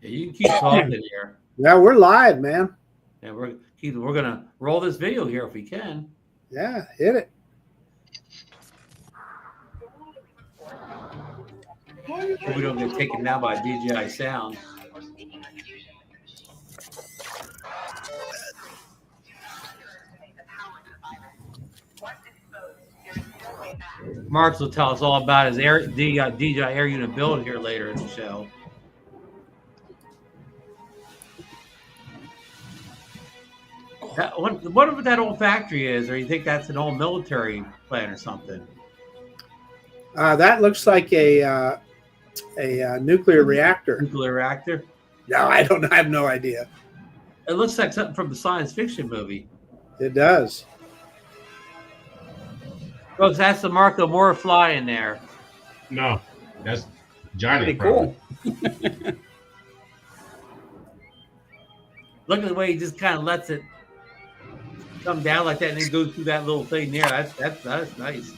Yeah, you can keep talking here. Yeah, we're live, man. And we're gonna roll this video here if we can. Yeah, hit it. Hope we don't get taken down by DJI sound. Marks will tell us all about his DJI Air Unit build here later in the show. What if that old factory is, or you think that's an old military plant or something? That looks like a nuclear reactor. Nuclear reactor? No, I don't. I have no idea. It looks like something from the science fiction movie. It does. Folks, that's DeMarco Moore flying there. No, that's Johnny. Pretty cool. Look at the way he just kind of lets it come down like that, and then goes through that little thing there. That's nice.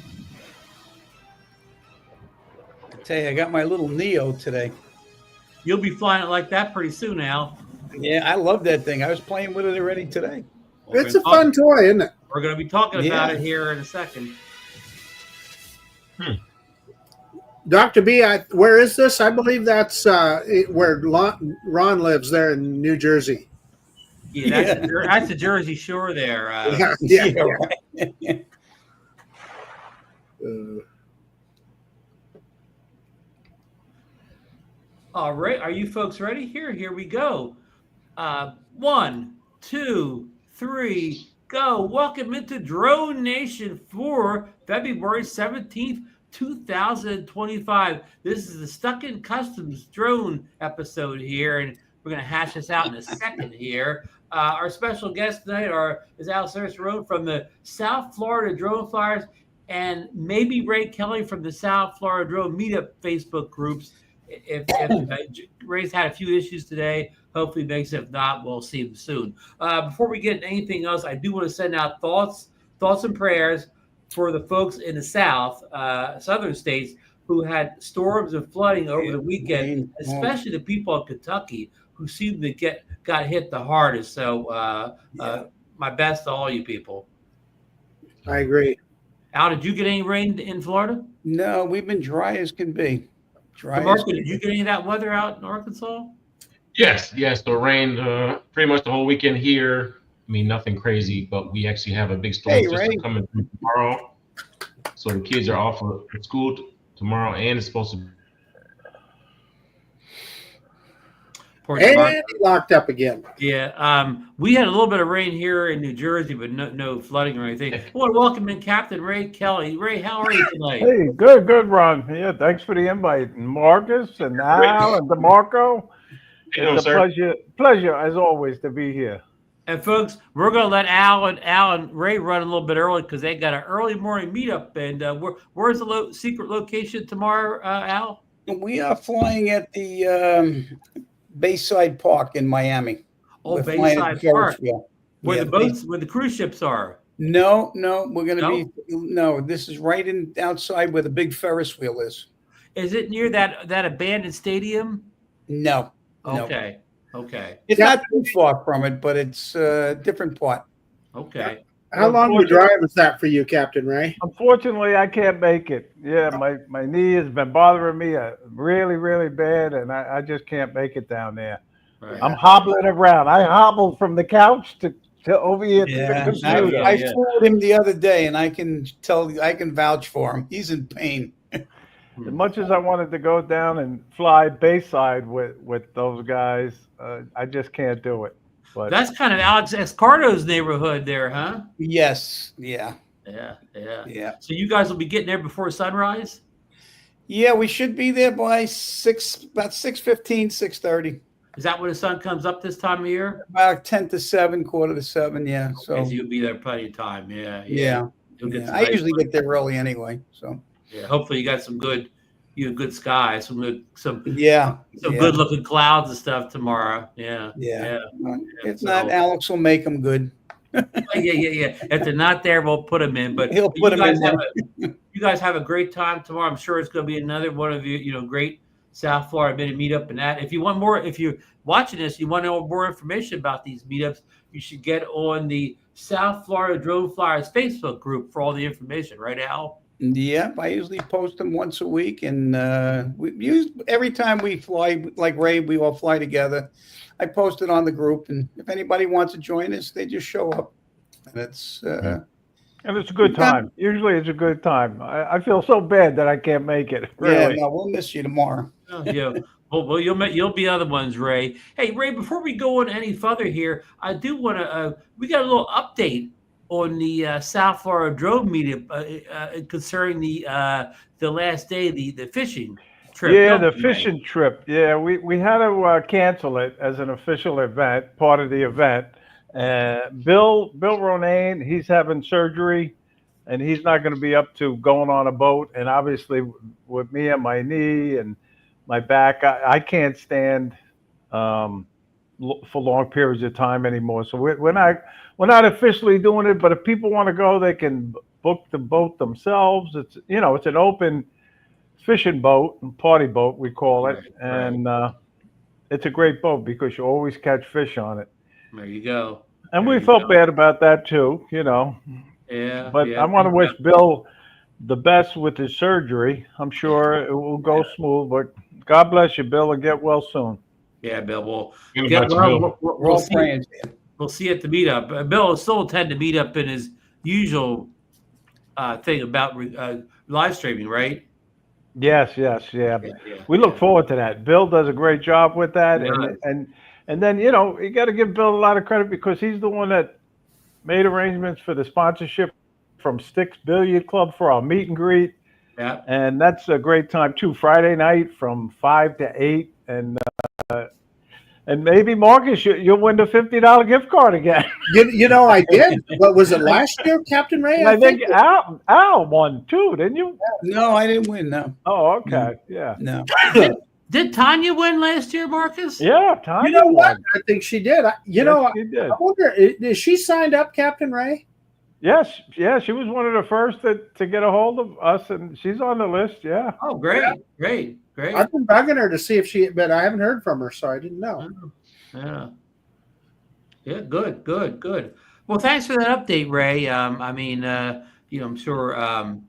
I tell you, I got my little Neo today. You'll be flying it like that pretty soon, Al. Yeah, I love that thing. I was playing with it already today. It's a fun toy, isn't it? We're going to be talking about it here in a second. Dr. B, where is this? I believe that's where Ron lives there in New Jersey. Yeah, that's the Jersey Shore there. Right. All right, are you folks ready? Here we go. 1, 2, 3, go. Welcome into Drone Nation for February 17th, 2025. This is the Stuck in Customs drone episode here, and we're going to hash this out in a second here. Our special guest tonight is Al Cerchione from the South Florida Drone Flyers, and maybe Ray Kelly from the South Florida Drone Meetup Facebook groups. If Ray's had a few issues today, hopefully makes it. If not, we'll see him soon. Before we get into anything else, I do want to send out thoughts and prayers for the folks in the South, southern states who had storms and flooding over the weekend, especially the people in Kentucky who seem to got hit the hardest. So my best to all you people. I agree. Al, did you get any rain in Florida? No, we've been dry as can be. DeMarco, did you get any of that weather out in Arkansas? Yes. So it rained pretty much the whole weekend here. I mean, nothing crazy, but we actually have a big storm system coming through tomorrow. So the kids are off of school tomorrow, and it's supposed to. And locked up again. Yeah, we had a little bit of rain here in New Jersey, but no flooding or anything. I want to welcome in Captain Ray Kelly. Ray, how are you tonight? Hey, good, Ron. Yeah, thanks for the invite. And Marcus and Al and DeMarco. It's a pleasure as always to be here. And folks, we're going to let Al and Ray run a little bit early because they got an early morning meetup. And where's the secret location tomorrow, Al? We are flying at the Bayside Park in Miami. Oh, Bayside Park, where the cruise ships are. No, we're going to be. No, this is right outside where the big Ferris wheel is. Is it near that abandoned stadium? No. Okay. It's not too far from it, but it's a different part. Okay. How long of a drive is that for you, Captain Ray? Unfortunately, I can't make it. Yeah, my knee has been bothering me really, really bad, and I just can't make it down there. Right. I'm hobbling around. I hobbled from the couch to over here to the computer. I flew him the other day, and I can vouch for him. He's in pain. As much as I wanted to go down and fly Bayside with those guys, I just can't do it. But that's kind of Alex Escardo's neighborhood there, huh? Yes. Yeah. So you guys will be getting there before sunrise? Yeah, we should be there by about 6:15, 6:30. Is that when the sun comes up this time of year? About 10 to 7, quarter to 7, yeah. So you'll be there plenty of time, yeah. I usually get there early anyway, so. Yeah, hopefully you got some good skies, some good looking clouds and stuff tomorw. Yeah. If not, Alex will make them good. Yeah. If they're not there, we'll put them in. But he'll put them in. You guys have a great time tomorrow. I'm sure it's going to be another one of you, great South Florida Mini Meetup and that. If you're watching this, you want to know more information about these meetups, you should get on the South Florida Drone Flyers Facebook group for all the information, right, Al? Yep, I usually post them once a week, and every time we fly, like Ray, we all fly together. I post it on the group, and if anybody wants to join us, they just show up. And it's a good time. Usually, it's a good time. I feel so bad that I can't make it. Really. Yeah, no, we'll miss you tomorrow. Oh, yeah. Well, you'll be other ones, Ray. Hey, Ray, before we go on any further here, I do want to. We got a little update on the South Florida Drone Meetup concerning the last day, the fishing trip. Yeah, the fishing trip. Yeah, we had to cancel it as an official event, part of the event. Bill Ronayne, he's having surgery, and he's not going to be up to going on a boat. And obviously, with me and my knee and my back, I can't stand for long periods of time anymore. So we're not officially doing it, but if people want to go, they can book the boat themselves. It's an open fishing boat, party boat we call it, and it's a great boat because you always catch fish on it. There you go. And we felt bad about that too, Yeah. But I want to wish Bill the best with his surgery. I'm sure it will go smooth, but God bless you, Bill, and get well soon. Yeah, Bill. We'll see. We'll see at the meetup. Bill will still attend the meetup in his usual thing about live streaming, right? Yes, yeah. We look forward to that. Bill does a great job with that, and then you got to give Bill a lot of credit because he's the one that made arrangements for the sponsorship from Sticks Billiard Club for our meet and greet. Yeah, and that's a great time too. Friday night from 5 to 8, and maybe Marcus, you'll win the $50 gift card again. I did. What was it last year, Captain Ray? I think Al won too, didn't you? No, I didn't win. No. Oh, okay. Yeah. No. Did Tanya win last year, Marcus? Yeah, Tanya. You know what? won. I think she did. She did. I wonder, is she signed up, Captain Ray? Yes, yeah, she was one of the first to get a hold of us, and she's on the list. Yeah. Oh, great. I've been bugging her to see if but I haven't heard from her, so I didn't know. Yeah. Good. Well, thanks for that update, Ray. I'm sure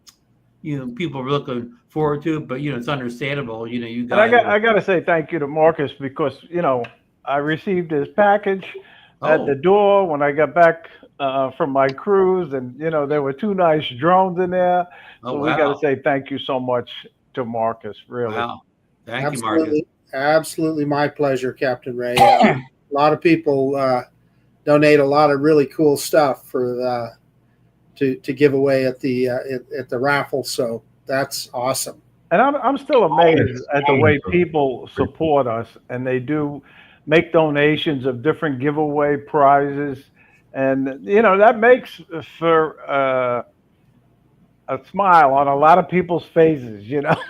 people are looking forward to it, but it's understandable. You guys. And I got to say thank you to Marcus because I received his package at the door when I got back from my cruise, and there were 2 nice drones in there. So we got to say thank you so much to Marcus. Really. Wow. Thank you, Marcus. Absolutely, my pleasure, Captain Ray. A lot of people donate a lot of really cool stuff for to give away at the raffle. So that's awesome. And I'm still amazed at the way people support us, and they do make donations of different giveaway prizes, and that makes for a smile on a lot of people's faces.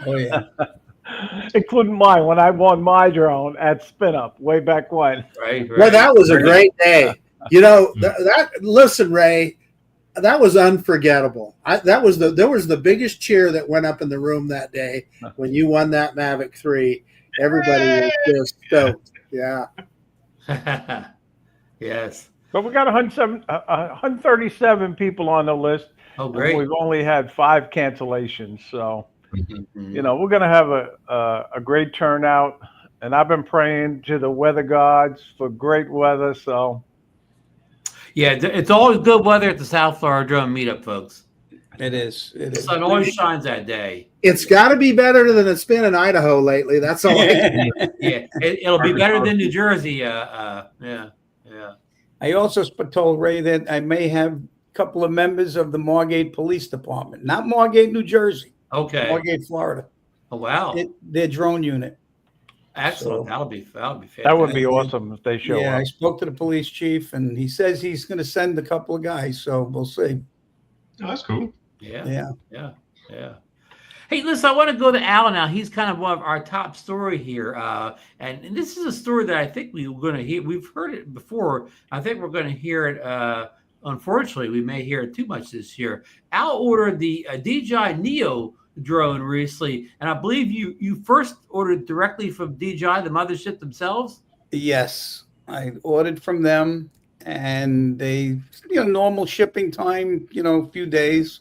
Oh yeah. Including mine when I won my drone at Spin Up way back when. Right. Well, that was a great day. Listen, Ray, that was unforgettable. There was the biggest cheer that went up in the room that day when you won that Mavic 3. Everybody was just stoked. Yeah. Yes. But we got 137 people on the list. Oh, great. We've only had 5 cancellations, so. Mm-hmm. We're going to have a great turnout, and I've been praying to the weather gods for great weather. So, yeah, it's always good weather at the South Florida Drone Meetup, folks. It is. The sun always shines that day. It's got to be better than it's been in Idaho lately. That's all. Yeah, it'll be better than New Jersey. Yeah. I also told Ray that I may have a couple of members of the Margate Police Department, not Margate, New Jersey. Okay. Margate, Florida. Oh, wow. Their drone unit. Excellent. That'll be fantastic. That would be awesome if they show up. Yeah, I spoke to the police chief, and he says he's going to send a couple of guys, so we'll see. Oh, that's cool. Yeah. Hey, listen, I want to go to Al now. He's kind of one of our top story here. And this is a story that I think we were going to hear. We've heard it before. I think we're going to hear it. Unfortunately, we may hear it too much this year. Al ordered the DJI Neo drone recently, and I believe you first ordered directly from DJI, the mothership themselves. Yes, I ordered from them, and they, normal shipping time, a few days.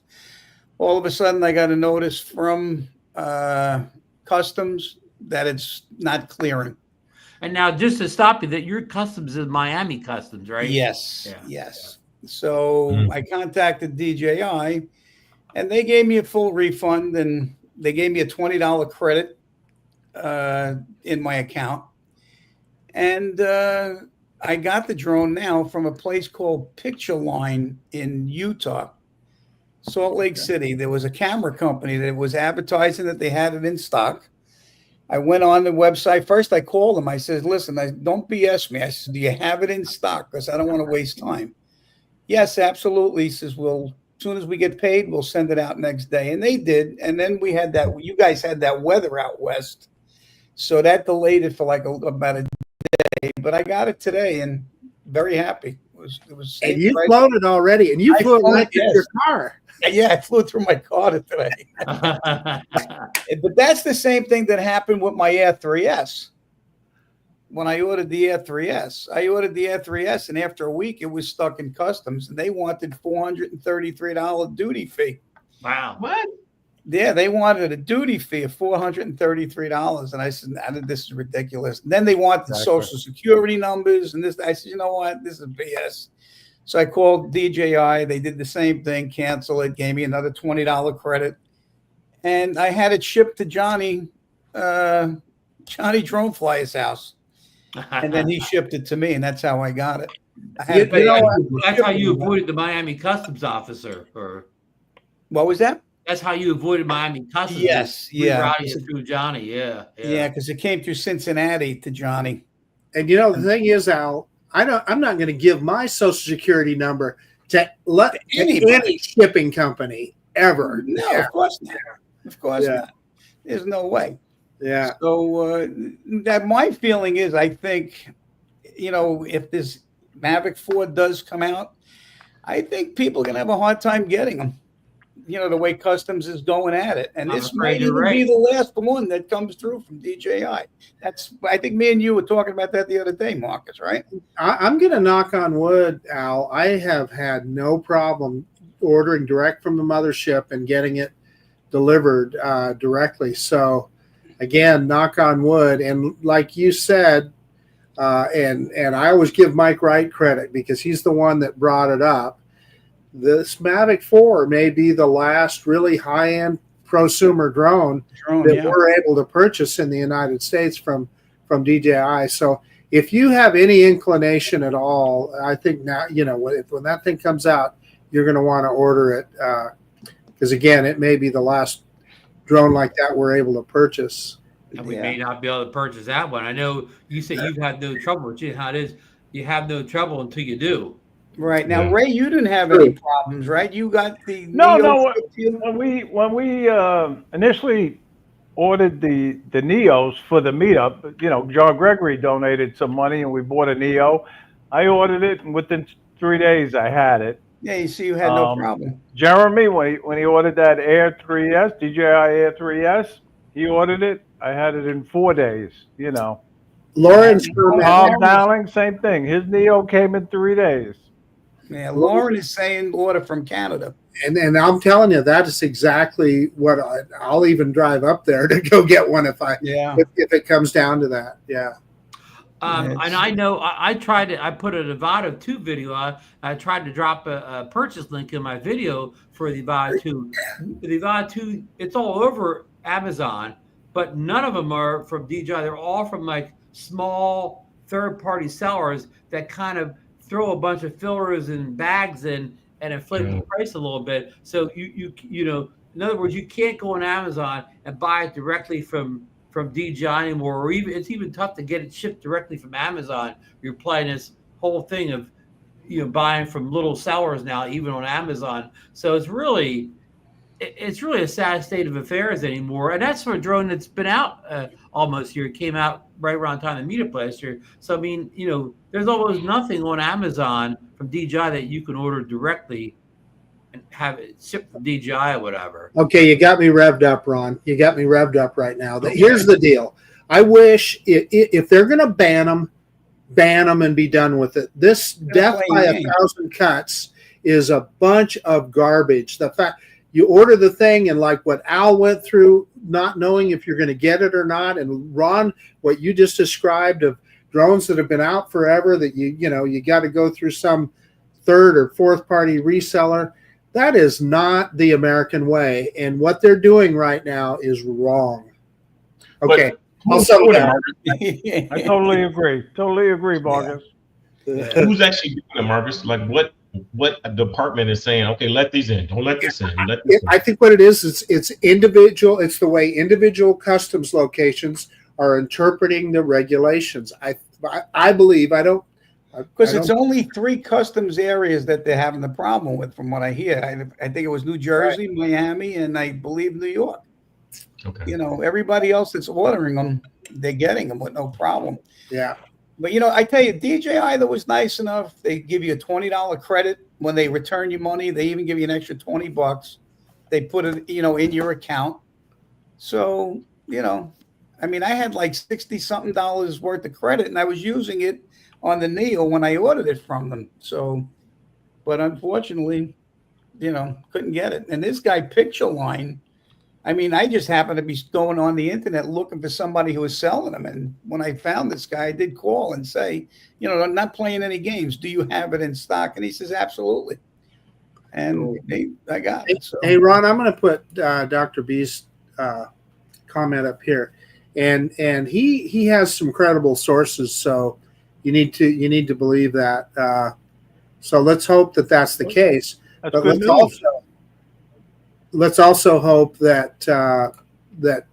All of a sudden, I got a notice from customs that it's not clearing. And now, just to stop you, that your customs is Miami Customs, right? Yes, Yeah. yes. So I contacted DJI, and they gave me a full refund, and they gave me a $20 credit in my account. And I got the drone now from a place called Picture Line in Utah, Salt Lake City. There was a camera company that was advertising that they had it in stock. I went on the website. First, I called them. I said, listen, don't BS me. I said, do you have it in stock? Because I don't want to waste time. Yes, absolutely. He says, well, as soon as we get paid, we'll send it out next day. And they did. And then we had that, you guys had that weather out west. So that delayed it for like about a day. But I got it today and very happy. It was and you flown it already, and you flew it right through your car. Yeah, I flew through my car today. But that's the same thing that happened with my Air 3S. When I ordered the Air 3S, and after a week, it was stuck in customs, and they wanted $433 duty fee. Wow. What? Yeah, they wanted a duty fee of $433, and I said, this is ridiculous. And then they wanted Social Security numbers, and this. I said, you know what? This is BS. So I called DJI. They did the same thing, cancel it, gave me another $20 credit. And I had it shipped to Johnny Drone Flyer's house. And then he shipped it to me, and that's how I got it. That's how you avoided the Miami Customs officer, or what was that? That's how you avoided Miami Customs. Yes, yeah. Through Johnny, yeah. Yeah, because it came through Cincinnati to Johnny. And the thing is, Al, I'm not going to give my Social Security number to any shipping company ever. No, of course not. Of course not. There's no way. Yeah. So that my feeling is, I think, if this Mavic 4 does come out, I think people are going to have a hard time getting them. The way customs is going at it. And this might even be the last one that comes through from DJI. I think me and you were talking about that the other day, Marcus, right? I'm going to knock on wood, Al. I have had no problem ordering direct from the mothership and getting it delivered directly. So, again, knock on wood. And like you said, and I always give Mike Wright credit because he's the one that brought it up. This Mavic 4 may be the last really high-end prosumer drone that we're able to purchase in the United States from DJI. So if you have any inclination at all, I think now, when that thing comes out, you're going to want to order it because, again, it may be the last drone like that we're able to purchase. And we may not be able to purchase that one. I know you said you've had no trouble, which is how it is. You have no trouble until you do. Right now, Ray, you didn't have any problems, right? You got the no. When we initially ordered the Neos for the meetup, John Gregory donated some money and we bought a Neo. I ordered it, and within 3 days I had it. Yeah, you see, you had no problem. Jeremy, when he ordered that Air 3S, DJI Air 3S, he ordered it. I had it in 4 days. Lawrence Dowling, same thing. His Neo came in 3 days. Yeah, Lauren is saying order from Canada. And I'm telling you, that is exactly what I'll even drive up there to go get one if it comes down to that. Yeah. And I know I tried it. I put a Nevada 2 video on. I tried to drop a purchase link in my video for the Nevada 2. The Nevada 2, it's all over Amazon, but none of them are from DJI. They're all from like small third-party sellers that kind of throw a bunch of fillers and bags in and inflate the price a little bit. So you in other words, you can't go on Amazon and buy it directly from DJI anymore, or it's even tough to get it shipped directly from Amazon. You're playing this whole thing of buying from little sellers now, even on Amazon. So it's really a sad state of affairs anymore. And that's for a drone that's been out almost here. It came out right around the time of the meetup last year. So, I mean, there's almost nothing on Amazon from DJI that you can order directly and have it shipped from DJI or whatever. Okay, you got me revved up, Ron. You got me revved up right now. Okay. Here's the deal. I wish if they're going to ban them and be done with it. This death by 1,000 cuts is a bunch of garbage. The fact you order the thing and like what Al went through, not knowing if you're going to get it or not, and Ron, what you just described of drones that have been out forever that you got to go through some third or fourth party reseller. That is not the American way, and what they're doing right now is wrong. Okay, I'll settle down. I totally agree, Marcus. Yeah. Who's actually doing it, Marcus? Like what department is saying, okay, let these in, don't let this in, let this in. I think what it is it's individual. It's the way individual customs locations are interpreting the regulations. I believe I don't. Because it's only 3 customs areas that they're having the problem with, from what I hear. I think it was New Jersey, right, Miami, and I believe New York. Okay. Everybody else that's ordering them, they're getting them with no problem. Yeah. But, I tell you, DJI, that was nice enough. They give you a $20 credit when they return your money. They even give you an extra $20. They put it, in your account. So, I had like $60-something worth of credit, and I was using it on the Neo when I ordered it from them. So, but unfortunately, couldn't get it. And this guy, Picture Line, I just happened to be going on the internet looking for somebody who was selling them. And when I found this guy, I did call and say, I'm not playing any games. Do you have it in stock? And he says, absolutely. And I got it. So. Hey, Ron, I'm going to put Dr. B's comment up here. And he has some credible sources. So you need to believe that. So let's hope that that's the case. That's but good news. Let's also hope that that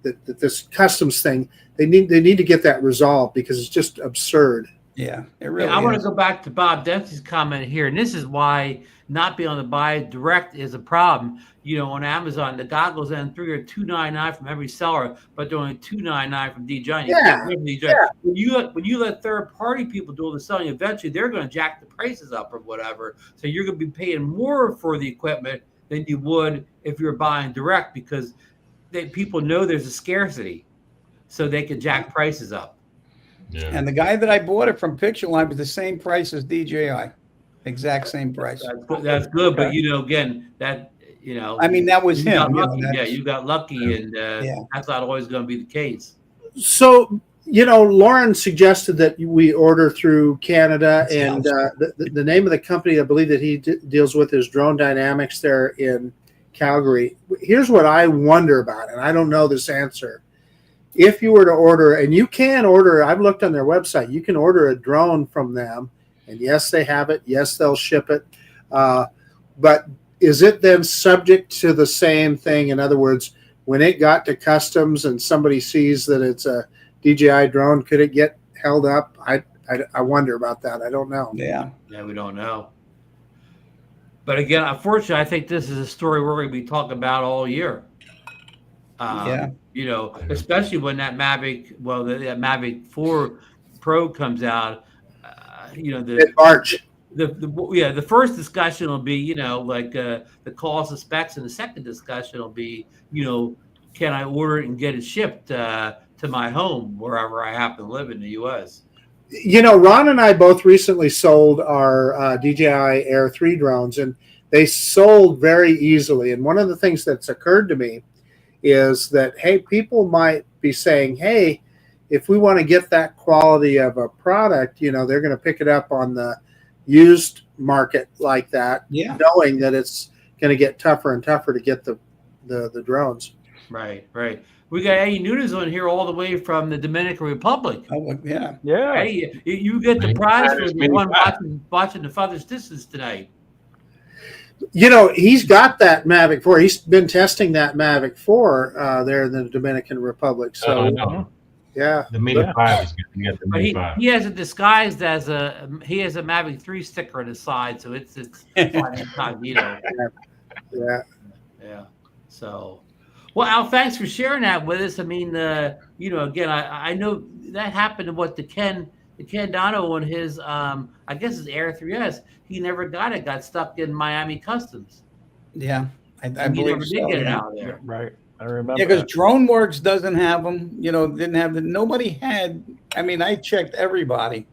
this customs thing they need to get that resolved, because it's just absurd. Yeah, it really. I want to go back to Bob Dempsey's comment here, and this is why not being able to buy direct is a problem. On Amazon, the goggles N3 are $299 from every seller, but they're only $299 from DJI. Yeah. When you let third-party people do all the selling, eventually they're going to jack the prices up or whatever. So you're going to be paying more for the equipment than you would if you're buying direct, because people know there's a scarcity, so they can jack prices up. Yeah. And the guy that I bought it from, Picture Line, was the same price as DJI, exact same price. That's good, but again, that that was him. You got lucky, and that's not always going to be the case. So Lauren suggested that we order through Canada, and the name of the company I believe that he deals with is Drone Dynamics there in Calgary. Here's what I wonder about, and I don't know this answer. If you were to order, and you can order, I've looked on their website, you can order a drone from them, and yes, they have it. Yes, they'll ship it. But is it then subject to the same thing? In other words, when it got to customs and somebody sees that it's a DJI drone, could it get held up? I wonder about that. I don't know. Yeah, we don't know. But again, unfortunately, I think this is a story we're going to be talking about all year. Especially when that Mavic, that Mavic 4 Pro comes out. March. The first discussion will be, the cost of specs, and the second discussion will be, can I order it and get it shipped to my home wherever I happen to live in the U.S. Ron and I both recently sold our DJI Air 3 drones, and they sold very easily. And one of the things that's occurred to me is that, hey, people might be saying, hey, if we want to get that quality of a product, they're going to pick it up on the used market like that, knowing that it's going to get tougher and tougher to get the drones. Right. We got Eddie Nunes on here all the way from the Dominican Republic. Oh, yeah. Hey, you get the prize for the one watching the Father's Distance tonight. He's got that Mavic 4. He's been testing that Mavic 4 there in the Dominican Republic. So, yeah. The Mini 5 is good. You got the Mini 5. He has it disguised as a Mavic 3 sticker on his side, so it's incognito. Yeah. So, well, Al, thanks for sharing that with us. Again, I know that happened to the Ken Candano on his, I guess his Air 3S, he never got it. Got stuck in Miami Customs. Yeah, I He believe never so. did get it Yeah. out of there. Right. I remember. Yeah, because that. DroneWorks doesn't have them. You know, didn't have the. Nobody had. I mean, I checked everybody.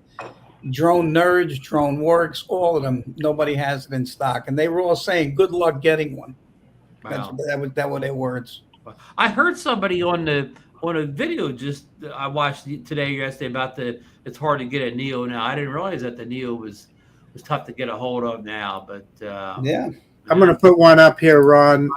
Drone Nerds, DroneWorks, all of them. Nobody has it in stock, and they were all saying, "Good luck getting one." Wow. That were their words. I heard somebody on a video just I watched today or yesterday about it's hard to get a Neo now. I didn't realize that the Neo was tough to get a hold of now, but Yeah. I'm going to put one up here, Ron.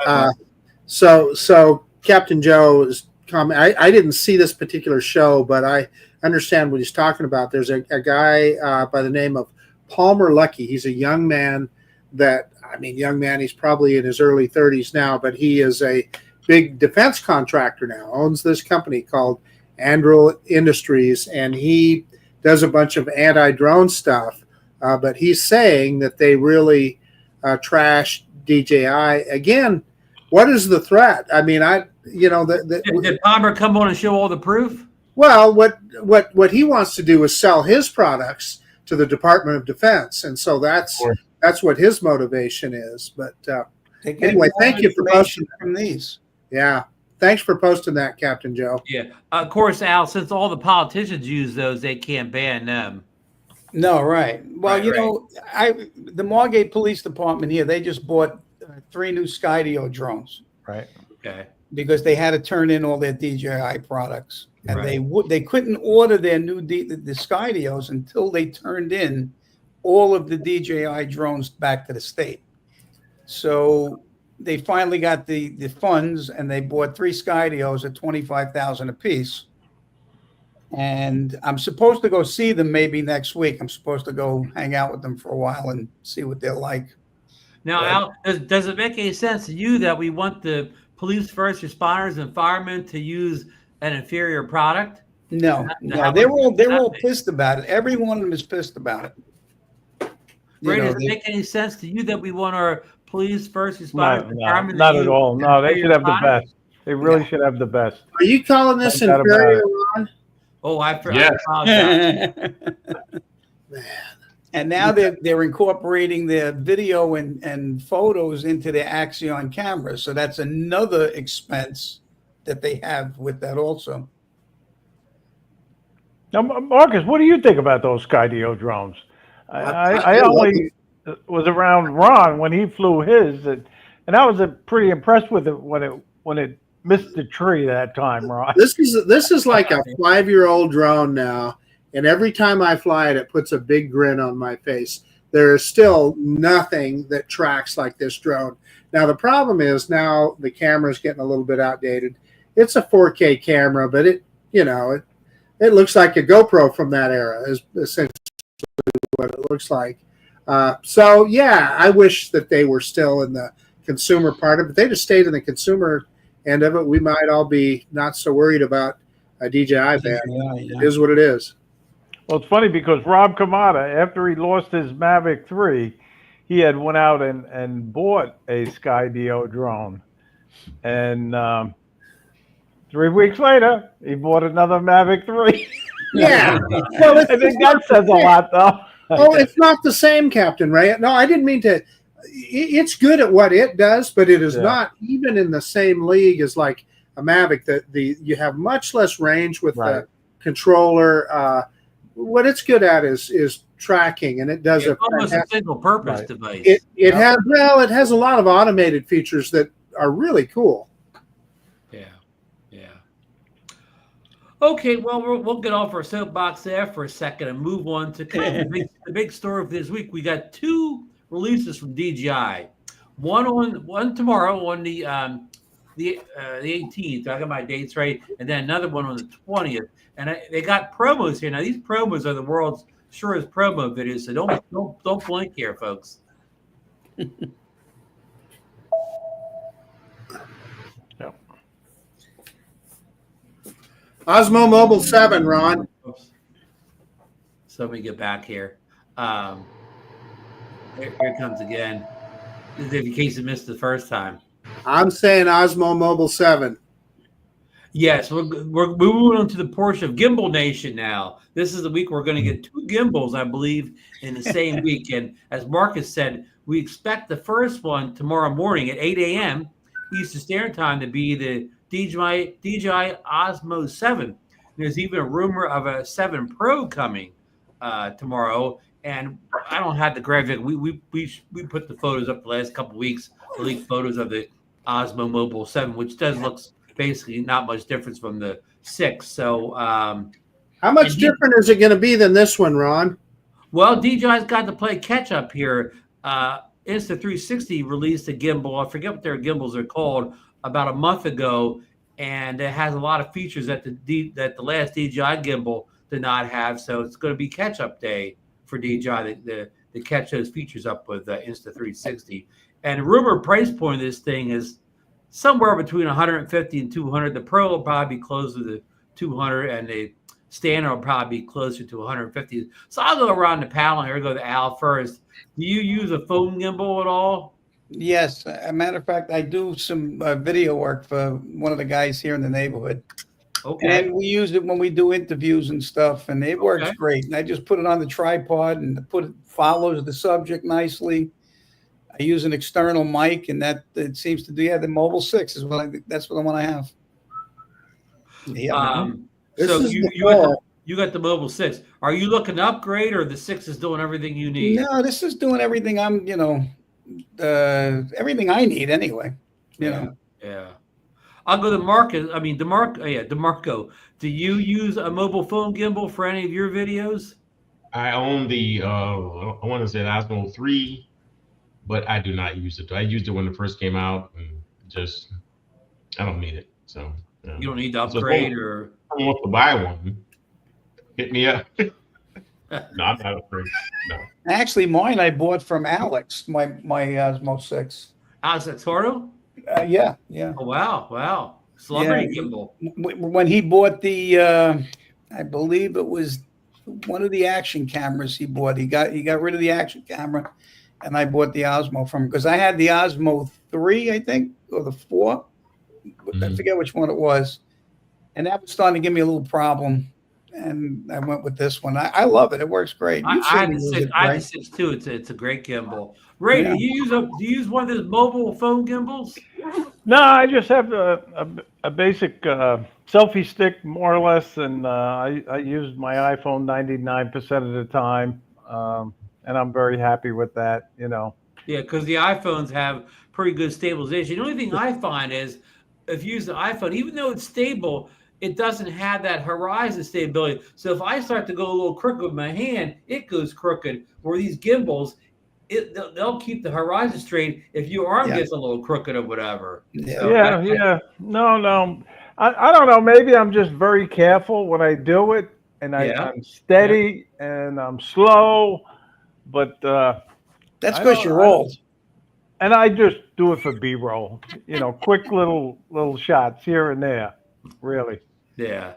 So Captain Joe is comment. I didn't see this particular show, but I understand what he's talking about. There's a guy by the name of Palmer Lucky. He's a young man he's probably in his early 30s now, but he is a big defense contractor now, owns this company called Andril Industries, and he does a bunch of anti-drone stuff. But he's saying that they really trashed DJI. Again, what is the threat? I mean, did Palmer come on and show all the proof? Well, what he wants to do is sell his products to the Department of Defense, and so that's what his motivation is. But anyway, thank you for posting from these. Yeah, thanks for posting that, Captain Joe. Yeah, of course, Al. Since all the politicians use those, they can't ban them. No, right. Well, the Margate Police Department here, they just bought 3 new Skydio drones. Right. Okay. Because they had to turn in all their DJI products, and they couldn't order their new the Skydios until they turned in all of the DJI drones back to the state. So they finally got the funds, and they bought 3 Skydios at $25,000 a piece. And I'm supposed to go see them maybe next week. I'm supposed to go hang out with them for a while and see what they're like. Now, Al, does it make any sense to you that we want the police, first responders, and firemen to use an inferior product? No, they're all pissed about it. Every one of them is pissed about it. Ray, does it make any sense to you that we want our police, first responders, and firemen? Not at all. No, they should have the best. They really should have the best. Are you calling this inferior, Ron? Oh, I apologize. Man. And now they're incorporating their video and photos into their Axion cameras. So that's another expense that they have with that also. Now, Marcus, what do you think about those Skydio drones? I only was around Ron when he flew his, and I was pretty impressed with it when it missed the tree that time, Ron. This is like a 5-year-old drone now. And every time I fly it, it puts a big grin on my face. There is still nothing that tracks like this drone. Now, the problem is now the camera is getting a little bit outdated. It's a 4K camera, but it looks like a GoPro from that era is essentially what it looks like. So, yeah, I wish that they were still in the consumer part of it. If they just stayed in the consumer end of it, we might all be not so worried about a DJI ban. It is what it is. Well, it's funny because Rob Kamada, after he lost his Mavic 3, he had went out and bought a Skydio drone. And 3 weeks later, he bought another Mavic 3. Yeah. Well, I think that says a lot, though. Oh, it's not the same, Captain Ray. No, I didn't mean to. It's good at what it does, but it is not even in the same league as like a Mavic. You have much less range with the controller. What it's good at is tracking, and it does almost a single-purpose device. It has a lot of automated features that are really cool. Yeah. Okay, well, we'll get off our soapbox there for a second and move on to kind of the big story of this week. We got 2 releases from DJI. One tomorrow on the 18th. I got my dates right, and then another one on the 20th. And they got promos here. Now these promos are the world's surest promo videos, so don't blink here, folks. Osmo Mobile 7, Ron. Oops. So let me get back here. Here it comes again. In case you missed the first time. I'm saying Osmo Mobile 7. Yes, we're moving on to the portion of Gimbal Nation now. This is the week we're going to get 2 gimbals, I believe, in the same week. And as Marcus said, we expect the first one tomorrow morning at 8 a.m. Eastern Standard Time to be the DJI Osmo 7. There's even a rumor of a 7 Pro coming tomorrow. And I don't have the graphic. We put the photos up the last couple of weeks, the leaked photos of the Osmo Mobile 7, which does look basically not much difference from the 6. So how much different is it going to be than this one, Ron? Well, DJI's got to play catch up here. Insta360 released a gimbal. I forget what their gimbals are called about a month ago, and it has a lot of features that the last DJI gimbal did not have. So it's going to be catch up day for DJI to catch those features up with Insta360. And the rumor price point of this thing is somewhere between 150 and 200. The Pro will probably be closer to 200, and the standard will probably be closer to 150. So I'll go around the panel here. Go to Al first. Do you use a phone gimbal at all? Yes. As a matter of fact, I do some video work for one of the guys here in the neighborhood. Okay. And we use it when we do interviews and stuff, and it works great. And I just put it on the tripod, and it follows the subject nicely. I use an external mic, and that it seems to do. Yeah, the Mobile 6 is that's what I want to have. Yeah. So you got the Mobile 6. Are you looking to upgrade, or the 6 is doing everything you need? No, this is doing everything everything I need anyway. Yeah. I'll go to Marcus. I mean, DeMarco. Do you use a mobile phone gimbal for any of your videos? I own the I want to say Osmo 3, but I do not use it. I used it when it first came out, and just I don't need it. So you don't need to upgrade, or I want to buy one. Hit me up. No, I'm not afraid. No. Actually, mine I bought from Alex. My Osmo 6. Alex at Toro? Yeah. Oh wow! Celebrity gimbal. When he bought the, I believe it was one of the action cameras he bought. He got rid of the action camera, and I bought the Osmo from him because I had the Osmo 3, I think, or the 4. I forget which one it was, and that was starting to give me a little problem. And I went with this one. I love it. It works great. I had the 6 too. It's a great gimbal. Ray, do you use one of those mobile phone gimbals? No, I just have a basic selfie stick, more or less, and I use my iPhone 99% of the time, and I'm very happy with that. Yeah, because the iPhones have pretty good stabilization. The only thing I find is if you use the iPhone, even though it's stable, it doesn't have that horizon stability. So if I start to go a little crooked with my hand, it goes crooked. Where these gimbals, they'll keep the horizon straight if your arm gets a little crooked or whatever. Yeah. No. I don't know. Maybe I'm just very careful when I do it, and I'm steady and I'm slow. But that's because you're old. And I just do it for B-roll. Quick little shots here and there. Really. Yeah.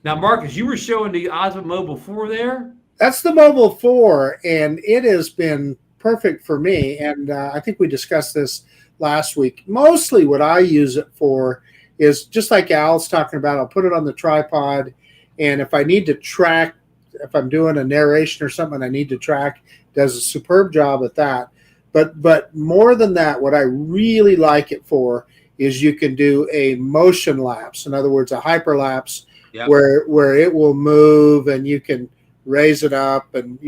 Now, Marcus, you were showing the Osmo Mobile 4 there? That's the Mobile 4, and it has been perfect for me. And I think we discussed this last week. Mostly what I use it for is just like Al's talking about. I'll put it on the tripod, and if I need to track, if I'm doing a narration or something I need to track, it does a superb job at that. But more than that, what I really like it for is you can do a motion lapse. In other words, a hyperlapse where it will move and you can raise it up, and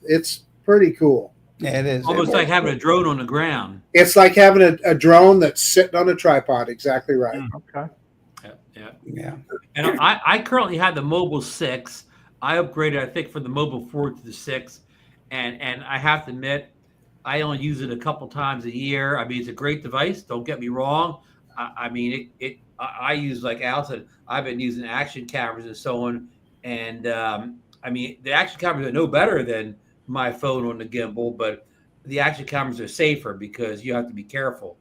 it's pretty cool. Yeah, it is. Almost like having a drone on the ground. It's like having a drone that's sitting on a tripod. Exactly right. Okay. Yeah. And I currently have the Mobile 6. I upgraded, I think, from the Mobile 4 to the 6. And I have to admit, I only use it a couple times a year. I mean, it's a great device. Don't get me wrong. I mean, I use, like Al said, I've been using action cameras and so on. And I mean, the action cameras are no better than my phone on the gimbal, but the action cameras are safer because you have to be careful.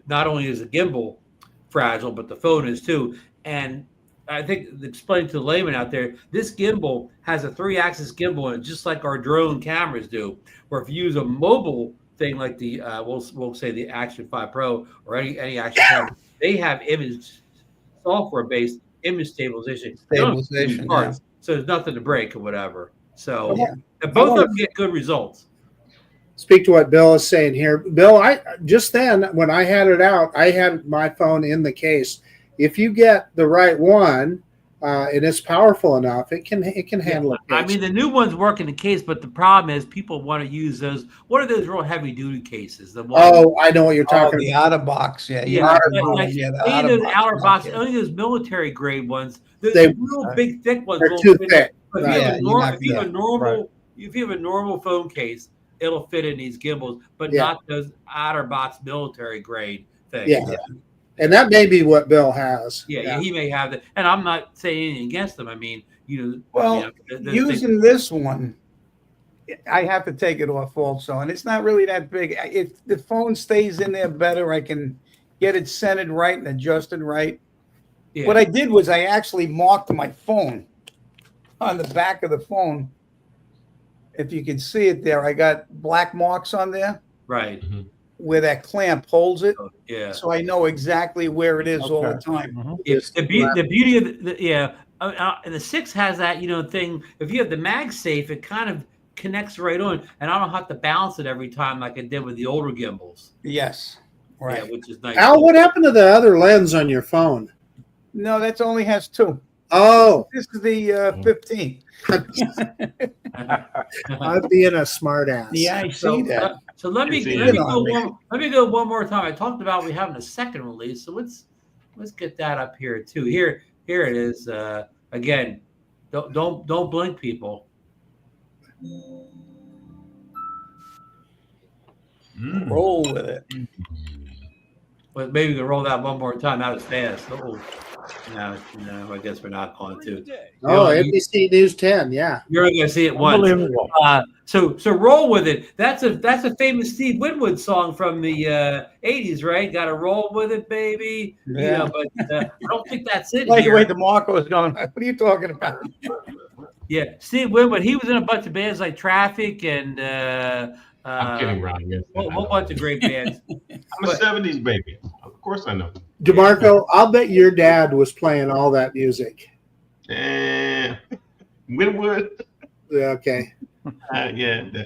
Not only is the gimbal fragile, but the phone is too. And I think, explain to the layman out there, this gimbal has a 3-axis gimbal in it, just like our drone cameras do. Where if you use a mobile thing like the we'll say the Action 5 Pro or any action camera, they have image software-based image stabilization. Stabilization, parts, so there's nothing to break or whatever. So Yeah. and both of them get good results. Speak to what Bill is saying here. Bill, I just then when I had it out, I had my phone in the case. If you get the right one, and it's powerful enough, it can handle it. I mean, the new ones work in the case, but the problem is people want to use those. What are those real heavy duty cases? The ones, I know what you're talking the about. out of box, like out of box. only those military grade ones. Those They- real big thick ones. They're will too fit thick. But Right. if you have a normal phone case, it'll fit in these gimbals, but not those outer box military grade things. Yeah. And that may be what Bill has. Yeah, he may have that. And I'm not saying anything against them. I mean, using this one, I have to take it off also, and it's not really that big. If the phone stays in there better, I can get it centered right and adjusted right. Yeah. What I did was I actually marked my phone on the back of the phone. If you can see it there, I got black marks on there. Right. Mm-hmm. Where that clamp holds it. Yeah. So I know exactly where it is all the time. Mm-hmm. The beauty of and the 6 has that, thing. If you have the MagSafe, it kind of connects right on, and I don't have to balance it every time like I did with the older gimbals. Yes. Right. Yeah, which is nice. Al, what happened to the other lens on your phone? No, that only has 2. Oh. This is the 15. I'm being a smart ass. Yeah, I see that. So let me go one more time. I talked about we having a second release, so let's get that up here too. Here it is. Again, don't blink, people. Roll with it. But maybe we can roll that one more time. Not as fast. No, I guess we're not going to. NBC News 10, yeah. You're going to see it once. So roll with it. That's a famous Steve Winwood song from the 80s, right? Got to roll with it, baby. Yeah. But I don't think that's it. Wait, DeMarco is going. What are you talking about? Yeah, Steve Winwood. He was in a bunch of bands like Traffic and. I'm kidding, Ron. Yes, a whole bunch of great bands. I'm a 70s baby. Of course I know. DeMarco, I'll bet your dad was playing all that music. Winwood. Okay. Yeah.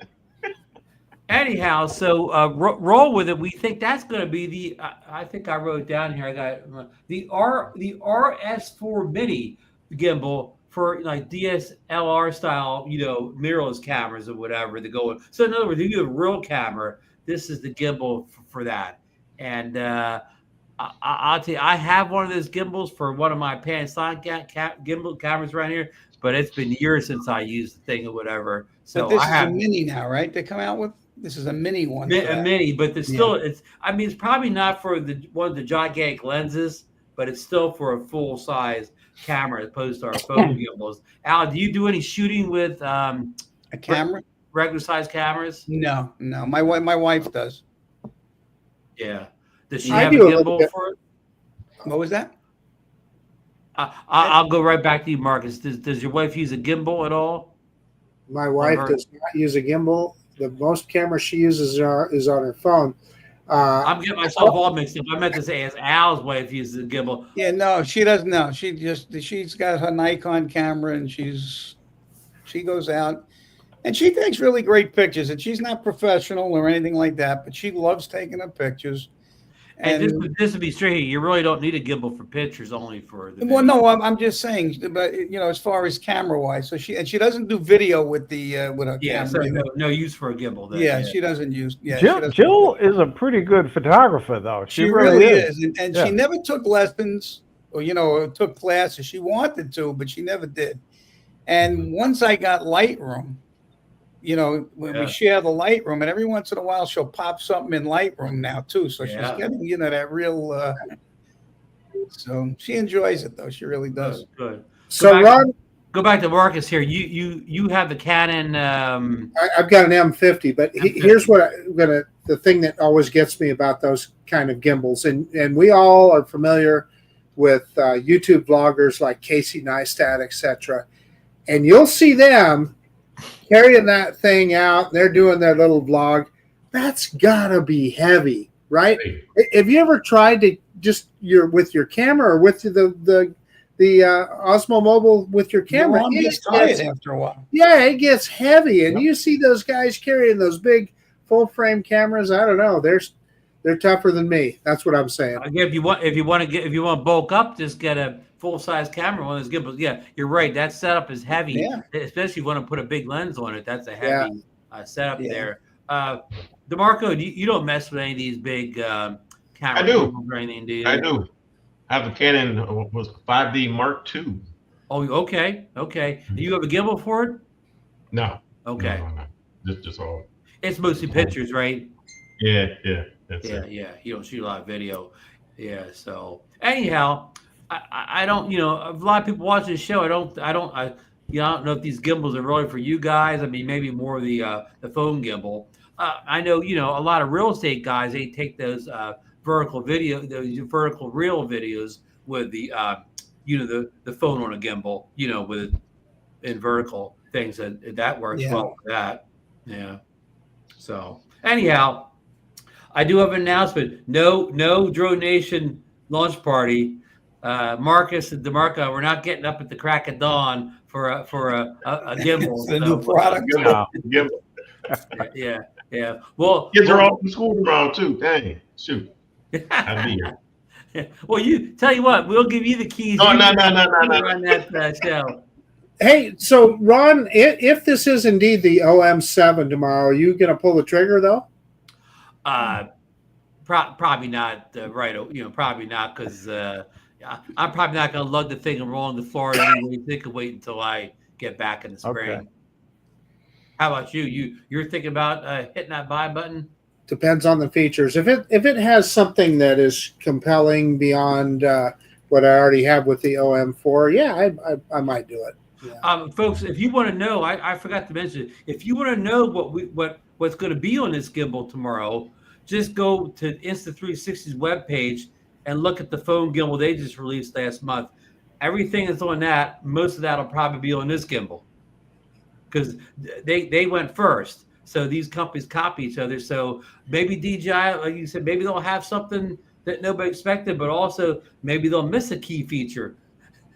Anyhow, so roll with it. We think that's going to be I think I wrote down here. I got the RS4 Mini gimbal for like DSLR style, mirrorless cameras or whatever to go in. So in other words, if you have a real camera, this is the gimbal for that. And I'll tell you, I have one of those gimbals for one of my Panasonic gimbal cameras right here, but it's been years since I used the thing or whatever. So but this is a mini now, right? They come out with this is a mini one. A mini, but it's still it's probably not for one of the gigantic lenses, but it's still for a full size camera as opposed to our phone gimbals. Al, do you do any shooting with a camera? Regular size cameras? No. My wife does. Yeah. Does she have a gimbal for it? What was that? I'll go right back to you, Marcus. Does your wife use a gimbal at all? My wife does not use a gimbal. The most cameras she uses is on her phone. I'm getting myself all mixed up. I meant to say as Al's wife uses a gimbal. Yeah, no, she doesn't know. She's got her Nikon camera and she goes out and she takes really great pictures. And she's not professional or anything like that, but she loves taking her pictures. And this to be straight, you really don't need a gimbal for pictures, only for the video. Well, no, I'm just saying, but as far as camera wise, so she doesn't do video with her camera. So no use for a gimbal. Then, she doesn't use. Yeah, Jill is a pretty good photographer, though. She really is, and she never took lessons or took classes. She wanted to, but she never did. And once I got Lightroom. When we share the Lightroom, and every once in a while she'll pop something in Lightroom now too. So she's getting, that real. So she enjoys it though. She really does. Good. So Ron, go back to Marcus here. You have the Canon. I've got an M50, but here's what the thing that always gets me about those kind of gimbals, and we all are familiar with YouTube vloggers like Casey Neistat, etc. And you'll see them carrying that thing out. They're doing their little vlog. That's gotta be heavy, right? Have you ever tried to just with your camera or with the Osmo Mobile with your camera. Your arm gets tired after a while. Yeah, it gets heavy, and you see those guys carrying those big full frame cameras. I don't know, they're tougher than me. That's what I'm saying. Again, if you want to bulk up, just get a full size camera, one of those gimbals. Yeah, you're right. That setup is heavy, especially if you want to put a big lens on it. That's a heavy setup there. DeMarco, you don't mess with any of these big cameras. I do. Or anything, do you? I do. I have a Canon 5D Mark II. Oh, okay. Do you have a gimbal for it? No. Okay. No. Just all. It's mostly pictures, right? Yeah. That's it. Yeah. You don't shoot a lot of video. Yeah. So anyhow, I don't. A lot of people watch this show. I don't know if these gimbals are really for you guys. I mean, maybe more the phone gimbal. I know, a lot of real estate guys, they take those vertical reel videos with the the phone on a gimbal, with in vertical things that works well for that. Yeah. So anyhow, I do have an announcement. No DroneNation launch party. Marcus and DeMarco, we're not getting up at the crack of dawn for a gimbal. It's a new product. Gimbal. Yeah. Well, kids are off from school tomorrow too. Dang, shoot. I'll be here. Well, tell you what, we'll give you the keys. No. Run that show. Hey, so Ron, if this is indeed the OM7 tomorrow, are you going to pull the trigger though? Probably not. Probably not, because I'm probably not going to lug the thing and roll into Florida. Anyway. They could wait until I get back in the spring. Okay. How about you? You're thinking about hitting that buy button? Depends on the features. If it has something that is compelling beyond what I already have with the OM4, I might do it. Yeah. Folks, if you want to know, I forgot to mention, if you want to know what's going to be on this gimbal tomorrow, just go to Insta360's webpage and look at the phone gimbal they just released last month. Everything that's on that, most of that will probably be on this gimbal, because they went first. So these companies copy each other. So maybe DJI, like you said, maybe they'll have something that nobody expected, but also maybe they'll miss a key feature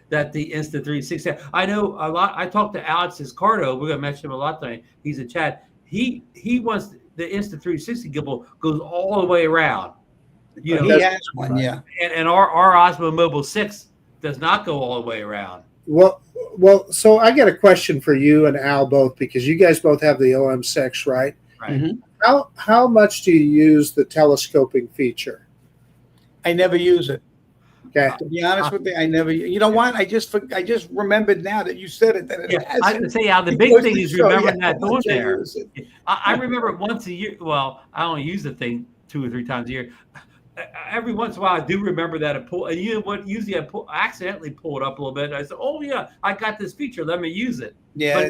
that the Insta360. I know a lot. I talked to Alex Escardo. We're gonna mention him a lot tonight. He's a chat. He wants the Insta360 gimbal goes all the way around. He has one, yeah. And our Osmo Mobile 6 does not go all the way around. Well, so I got a question for you and Al both, because you guys both have the OM6, right? Right. Mm-hmm. How much do you use the telescoping feature? I never use it. Okay. To be honest with you, I never. You know what? I just remembered now that you said it. That it I was gonna say, Al, the big thing is remembering that on there. I remember once a year. Well, I only use the thing 2 or 3 times a year. Every once in a while, I do remember that it pull. And you know what? Usually, I accidentally pull it up a little bit. And I said, "Oh yeah, I got this feature. Let me use it." Yeah,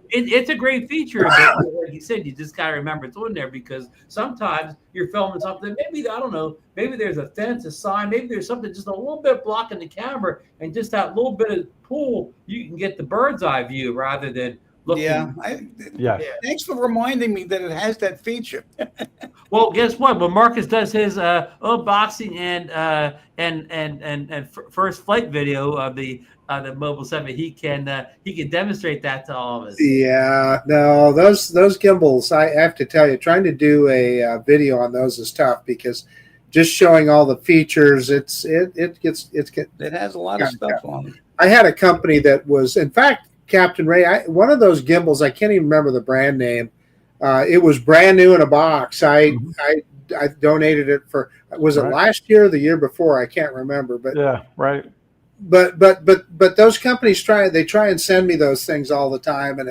it's a great feature. But like you said, you just gotta remember it's on there, because sometimes you're filming something. Maybe I don't know. Maybe there's a fence, a sign. Maybe there's something just a little bit blocking the camera, and just that little bit of pull, you can get the bird's eye view rather than looking. Yeah. Thanks for reminding me that it has that feature. Well, guess what? When Marcus does his unboxing and first flight video of the Mobile 7, he can demonstrate that to all of us. Yeah, no, those gimbals, I have to tell you, trying to do a video on those is tough, because just showing all the features, it has a lot of stuff on it. I had a company that was, in fact, Captain Ray, one of those gimbals, I can't even remember the brand name. It was brand new in a box. I donated it for, was it last year or the year before? I can't remember. But yeah, right. But those companies try and send me those things all the time, and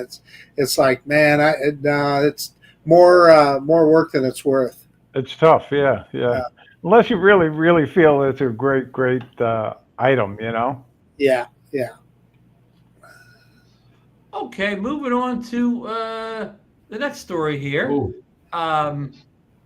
it's like, man, it's more work than it's worth. It's tough, yeah. Unless you really feel it's a great item, Yeah. Okay, moving on to the next story here. The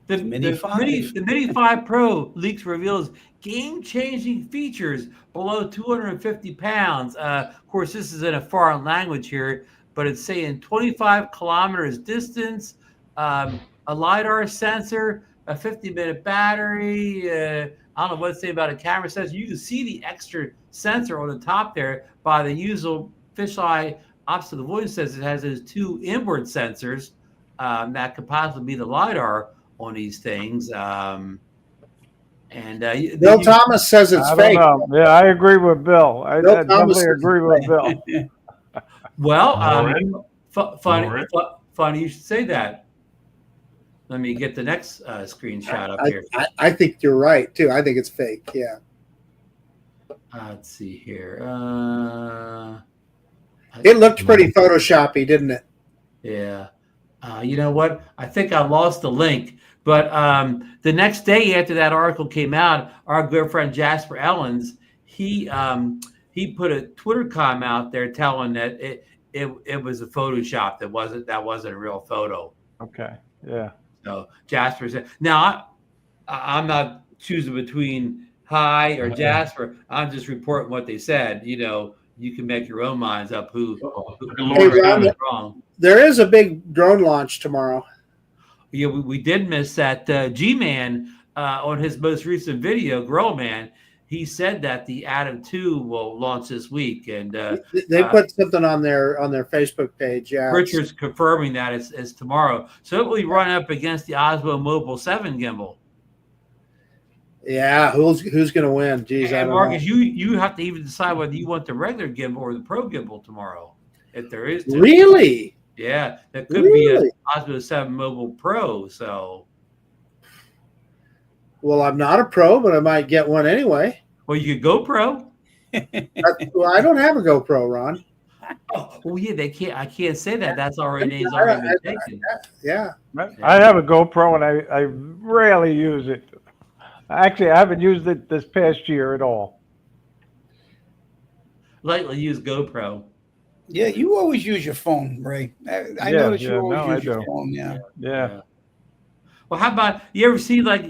Mini 5 Pro leaks reveals game-changing features below 250 pounds. Of course, this is in a foreign language here, but it's saying 25 kilometers distance, a LiDAR sensor, a 50-minute battery, I don't know what to say about a camera sensor. You can see the extra sensor on the top there by the usual fisheye obstacle avoidance sensor. It has those 2 inward sensors that could possibly be the LiDAR on these things. Bill Thomas says it's fake. Yeah, I agree with Bill. I definitely agree with Bill. Well, funny you should say that. Let me get the next screenshot up here. I think you're right too. I think it's fake. Yeah. Let's see here. It looked pretty Photoshoppy, didn't it? Yeah. You know what? I think I lost the link. But the next day after that article came out, our good friend Jasper Ellens, he put a Twitter comment out there telling that it was a Photoshop. That wasn't a real photo. Okay. Yeah. So Jasper said, now I'm not choosing between Haye or Jasper. I'm just reporting what they said. You know, you can make your own minds up who hey, Ron, wrong. There is a big drone launch tomorrow. Yeah, we did miss that. G-Man on his most recent video, Grow Man, he said that the Atom 2 will launch this week, and they put something on their Facebook page. Yeah, Richard's confirming that it's tomorrow, so it will be run up against the Osmo Mobile 7 gimbal. Yeah, who's going to win? Geez, and I don't Marcus, know. you have to even decide whether you want the regular gimbal or the Pro gimbal tomorrow, if there is two. Really. Yeah, that could be a Osmo 7 Mobile Pro. So, well, I'm not a pro, but I might get one anyway. Well, you could go Pro. Well, I don't have a GoPro, Ron. Oh, well, yeah, they can't. I can't say that. That's already been taken. Yeah. I have a GoPro and I rarely use it. Actually, I haven't used it this past year at all. Lightly use GoPro. Yeah, you always use your phone, Ray. I notice you always use your phone. Yeah. Well, how about you ever see, like,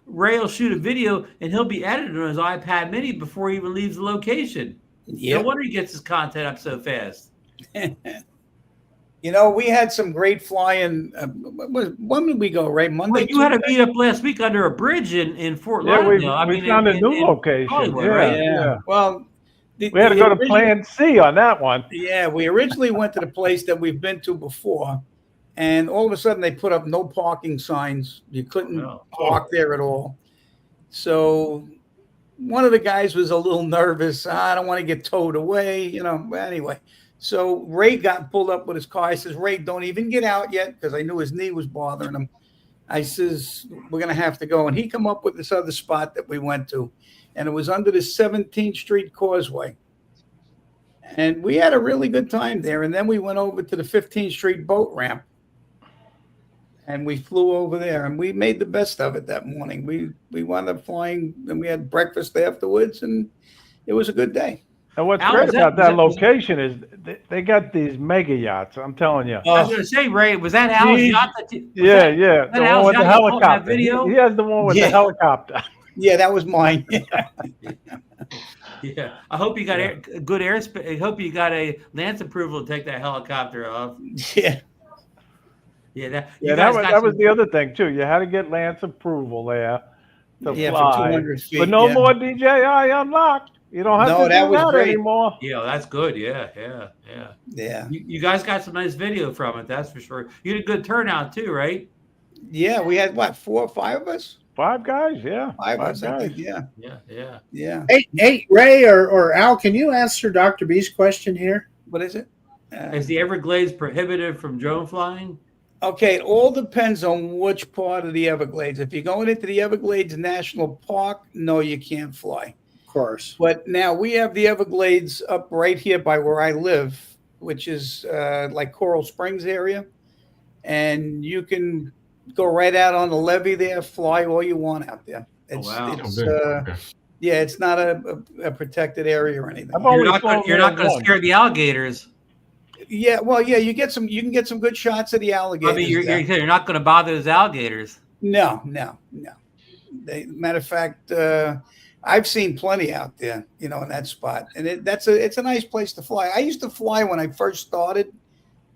Ray will shoot a video and he'll be editing on his iPad Mini before he even leaves the location. Yeah. No wonder he gets his content up so fast. We had some great flying. When did we go, Ray? Monday. Well, you had a meetup last week under a bridge in Fort Lauderdale. We found a new location. Right? Yeah. Well, we had to go to Plan C on that one. Yeah, we originally went to the place that we've been to before, and all of a sudden they put up no parking signs. You couldn't park there at all. So one of the guys was a little nervous. I don't want to get towed away, Anyway, so Ray got pulled up with his car. I says, Ray, don't even get out yet, because I knew his knee was bothering him. I says, we're going to have to go. And he come up with this other spot that we went to. And it was under the 17th Street Causeway. And we had a really good time there. And then we went over to the 15th Street boat ramp. And we flew over there. And we made the best of it that morning. We wound up flying, and we had breakfast afterwards. And it was a good day. And what's great about that location is they got these mega yachts. I'm telling you. I was going to say, Ray, was that Al's yacht? Yeah. The one with the helicopter. Video? He has the one with the helicopter. Yeah, that was mine. Yeah, I hope you got good airspace. I hope you got a Lance approval to take that helicopter off. Yeah. That was the other thing too. You had to get Lance approval there to fly. For 200 feet, but no more DJI unlocked. You don't have to do that anymore. Yeah, that's good. Yeah. You guys got some nice video from it, that's for sure. You had a good turnout too, right? Yeah, we had 4 or 5 of us. 5 guys, yeah. 5 guys, I think, yeah. Hey, Ray or Al, can you answer Dr. B's question here? What is it? Is the Everglades prohibited from drone flying? Okay, it all depends on which part of the Everglades. If you're going into the Everglades National Park, no, you can't fly. Of course. But now we have the Everglades up right here by where I live, which is like Coral Springs area. And you can go right out on the levee there, fly all you want out there. It's not a protected area or anything. You're not going to scare the alligators. Yeah, well, you can get some good shots of the alligators. I mean, you're not going to bother those alligators. No. Matter of fact, I've seen plenty out there, in that spot, and it's a nice place to fly. I used to fly when I first started,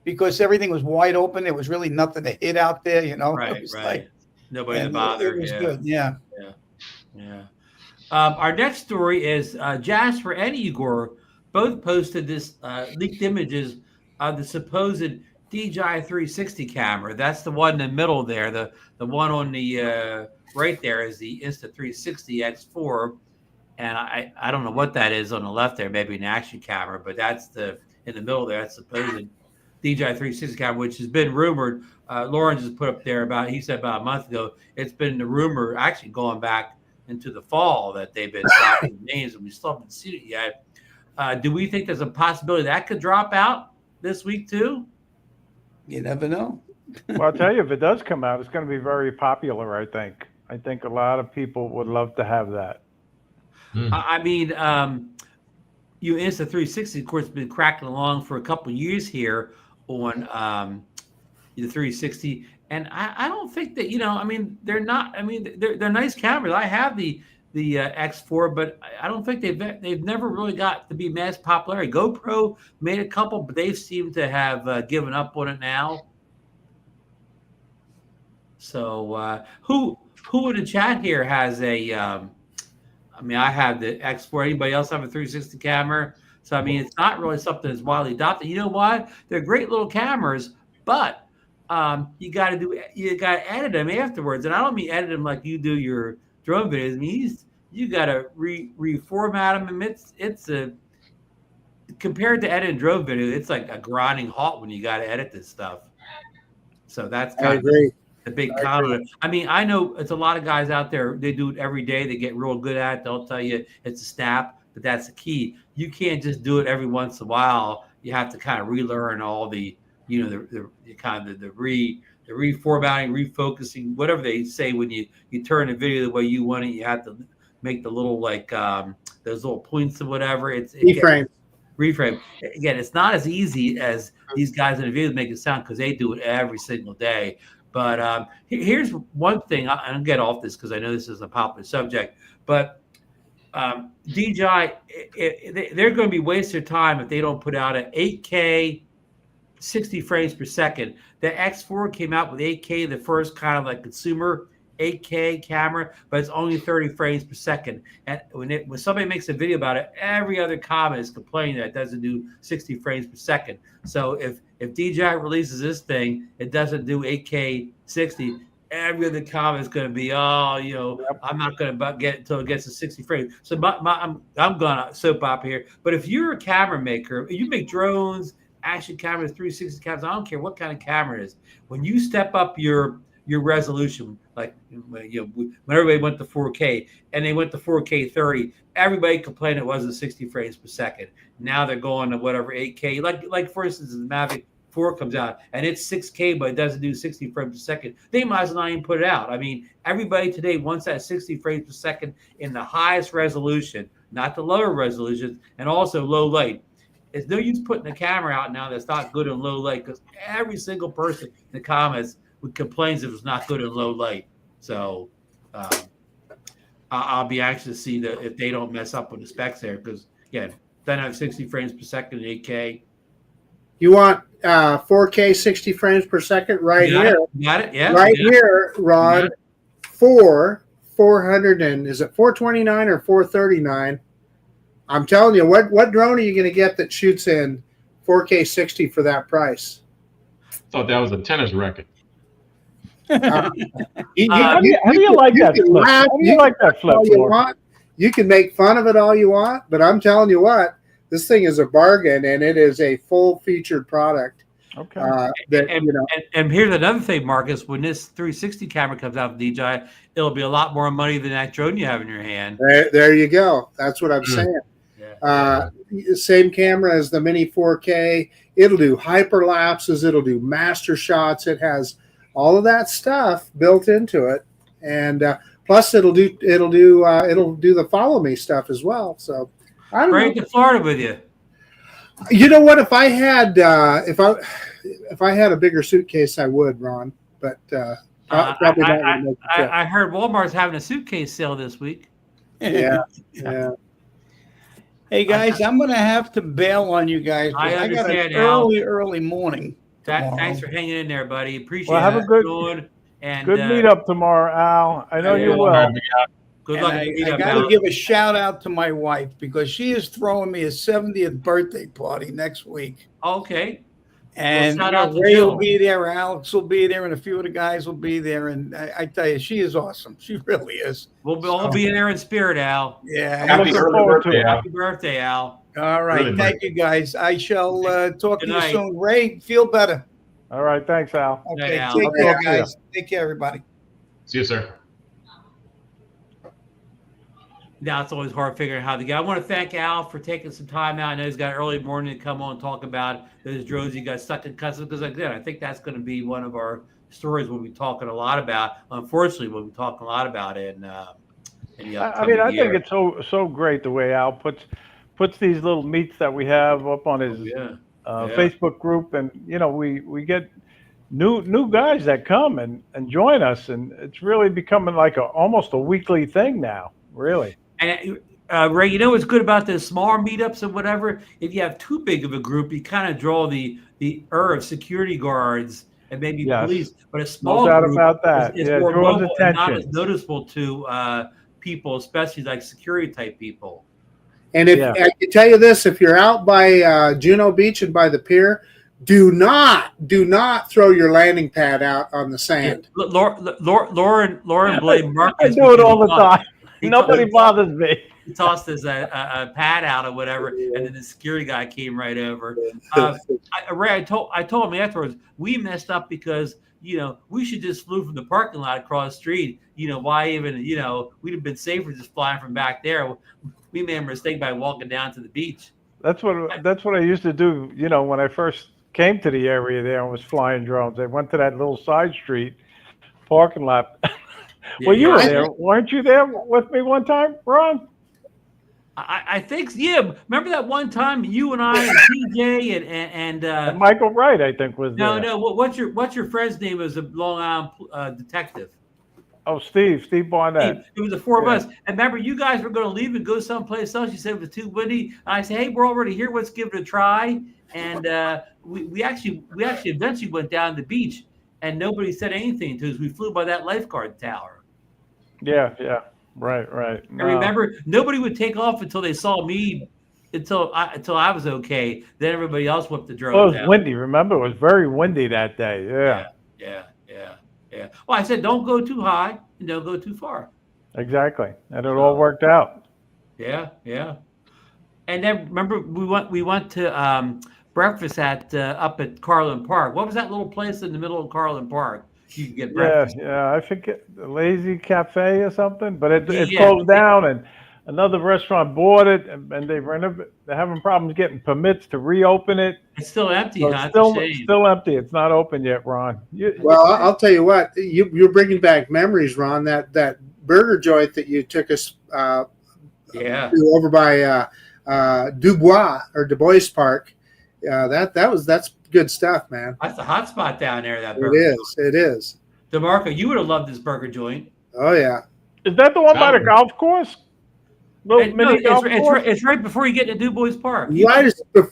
because everything was wide open. There was really nothing to hit out there, Right. Nobody to bother. It was good. Yeah. Our next story is Jasper and Igor both posted this leaked images of the supposed DJI 360 camera. That's the one in the middle there. The one on the right there is the Insta360 X4, and I don't know what that is on the left there. Maybe an action camera, but that's the in the middle there. That's supposed DJI 360 camera, which has been rumored. Lauren just put up there he said about a month ago. It's been the rumor actually going back into the fall that they've been dropping names, and we still haven't seen it yet. Do we think there's a possibility that could drop out this week too? You never know. Well, I'll tell you, if it does come out, it's going to be very popular, I think. I think a lot of people would love to have that. I mean, Insta360, of course, has been cracking along for a couple of years here on the 360. And I don't think that, I mean, they're not, I mean, they're nice cameras. I have the X4, but I don't think they've never really got to be mass popularity. GoPro made a couple, but they've seemed to have given up on it now. So who in the chat here has a? I mean, I have the X4. Anybody else have a 360 camera? So I mean, it's not really something that's widely adopted. You know what? They're great little cameras, but you got to edit them afterwards. And I don't mean edit them like you do your drone videos. I mean, you got to reformat them. And it's a compared to editing drone video, it's like a grinding halt when you got to edit this stuff. So that's kind of the big con. I mean, I know it's a lot of guys out there. They do it every day. They get real good at it. They'll tell you it's a snap, but that's the key. You can't just do it every once in a while. You have to kind of relearn all the reformatting, refocusing, whatever they say when you turn the video the way you want it. You have to make the little those little points or whatever. Reframe. Again, it's not as easy as these guys in the videos make it sound because they do it every single day. But here's one thing. I'll get off this because I know this is a popular subject. But DJI, they're going to be wasting their time if they don't put out an 8K 60 frames per second. The X4 came out with 8K, the first kind of like consumer 8K camera, but it's only 30 frames per second. And when somebody makes a video about it, every other comment is complaining that it doesn't do 60 frames per second. So if DJI releases this thing, it doesn't do 8K 60, every other comment is going to be, I'm not going to get it until it gets to 60 frames. So I'm going to soap up here. But if you're a camera maker, you make drones, action cameras, 360 cameras, I don't care what kind of camera it is. When you step up your resolution, like when everybody went to 4K and they went to 4K 30, everybody complained it wasn't 60 frames per second. Now they're going to whatever 8K. Like for instance, the Mavic 4 comes out and it's 6K, but it doesn't do 60 frames per second. They might as well not even put it out. I mean, everybody today wants that 60 frames per second in the highest resolution, not the lower resolutions, and also low light. It's no use putting a camera out now that's not good in low light because every single person in the comments complains it was not good in low light. So I'll be anxious to see if they don't mess up with the specs there because, again, then have 60 frames per second in 8K. You want 4K 60 frames per second here. Got it? Yeah. Right here, Ron, 400 and is it 429 or 439? I'm telling you, what drone are you going to get that shoots in 4K 60 for that price? Thought that was a tennis racket. How do you like that flip? How do you like that flip? You can make fun of it all you want, but I'm telling you what, this thing is a bargain, and it is a full-featured product. Okay. And here's another thing, Marcus. When this 360 camera comes out with DJI, it'll be a lot more money than that drone you have in your hand. There you go. That's what I'm saying. Yeah. Same camera as the Mini 4K. It'll do hyperlapses. It'll do master shots. It has all of that stuff built into it, and plus it'll do the follow me stuff as well. So I don't know. Bring it to Florida with you. You know what? If I had if I had a bigger suitcase, I would, Ron. But probably not. I heard Walmart's having a suitcase sale this week. Yeah. Hey guys, I'm going to have to bail on you guys. I got an early morning. Thanks for hanging in there, buddy. Appreciate it. Well, have a good meetup tomorrow, Al. I know you will. Good And luck. I got to give a shout out to my wife because she is throwing me a 70th birthday party next week. Okay. And well, shout out to Ray Jill. will be there, Alex will be there, and a few of the guys will be there. And I tell you, she is awesome. She really is. We'll all be there in spirit, Al. Yeah. I'm looking forward to it. Happy birthday, Al. All right. Really Thank you, guys. I shall talk to you night. soon. Ray, feel better. All right. Thanks, Al. Okay. Al. Take I'll care, talk to you. guys. Take care, everybody. See you, sir. Now it's always hard figuring out how to get. I want to thank Al for taking some time out. I know he's got an early morning to come on and talk about those drones you got stuck in customs. Because again, I think that's going to be one of our stories we'll be talking a lot about. Unfortunately, we'll be talking a lot about it in the upcoming I year. think it's so great the way Al puts these little meets that we have up on his Facebook group, and we get new guys that come and join us, and it's really becoming like almost a weekly thing now, really. And Ray, you know what's good about the smaller meetups and whatever? If you have too big of a group, you kind of draw the of security guards and maybe police. But a small doubt group about that. is more mobile and not as noticeable to people, especially like security type people. And if I can tell you this, if you're out by Juno Beach and by the pier, do not throw your landing pad out on the sand. Lauren Blade Marcus. I do it all the time. Nobody bothers me. He tossed his a pad out or whatever, and then the security guy came right over. Ray, I told him afterwards, we messed up because we should just flew from the parking lot across the street. Why even we'd have been safer just flying from back there. We made a mistake by walking down to the beach. That's what I used to do. When I first came to the area there and was flying drones, I went to that little side street parking lot. Well, you were there, weren't you there with me one time, Ron? I think, Remember that one time you and I and TJ and Michael Wright, I think, was there. No. What's your friend's name? As a Long Island detective. Oh, Steve Barnett. It was the four of us. And remember, you guys were going to leave and go someplace else. You said it was too windy. I said, hey, we're already here. Let's give it a try. And we actually eventually went down to the beach, and nobody said anything to us. We flew by that lifeguard tower. Yeah. Right. No. I remember nobody would take off until they saw me, until I was okay. Then everybody else whipped the drone. Well, it was windy. Remember, it was very windy that day. Yeah. Well, I said don't go too high and don't go too far. Exactly, and it all worked out. Yeah. And then remember, we went to breakfast up at Carlin Park. What was that little place in the middle of Carlin Park? You could get breakfast. Yeah. I forget, the Lazy Cafe or something, but it closed down, and another restaurant bought it, and they're having problems getting permits to reopen it. It's still empty. So it's still empty. It's not open yet, Ron. Well, I'll tell you what. You're bringing back memories, Ron. That burger joint that you took us to over by Dubois Park. That's good stuff, man. That's the hot spot down there. That burger. It is. DeMarco, you would have loved this burger joint. Oh yeah. Is that the one by the golf course? It's right before you get to Dubois Park.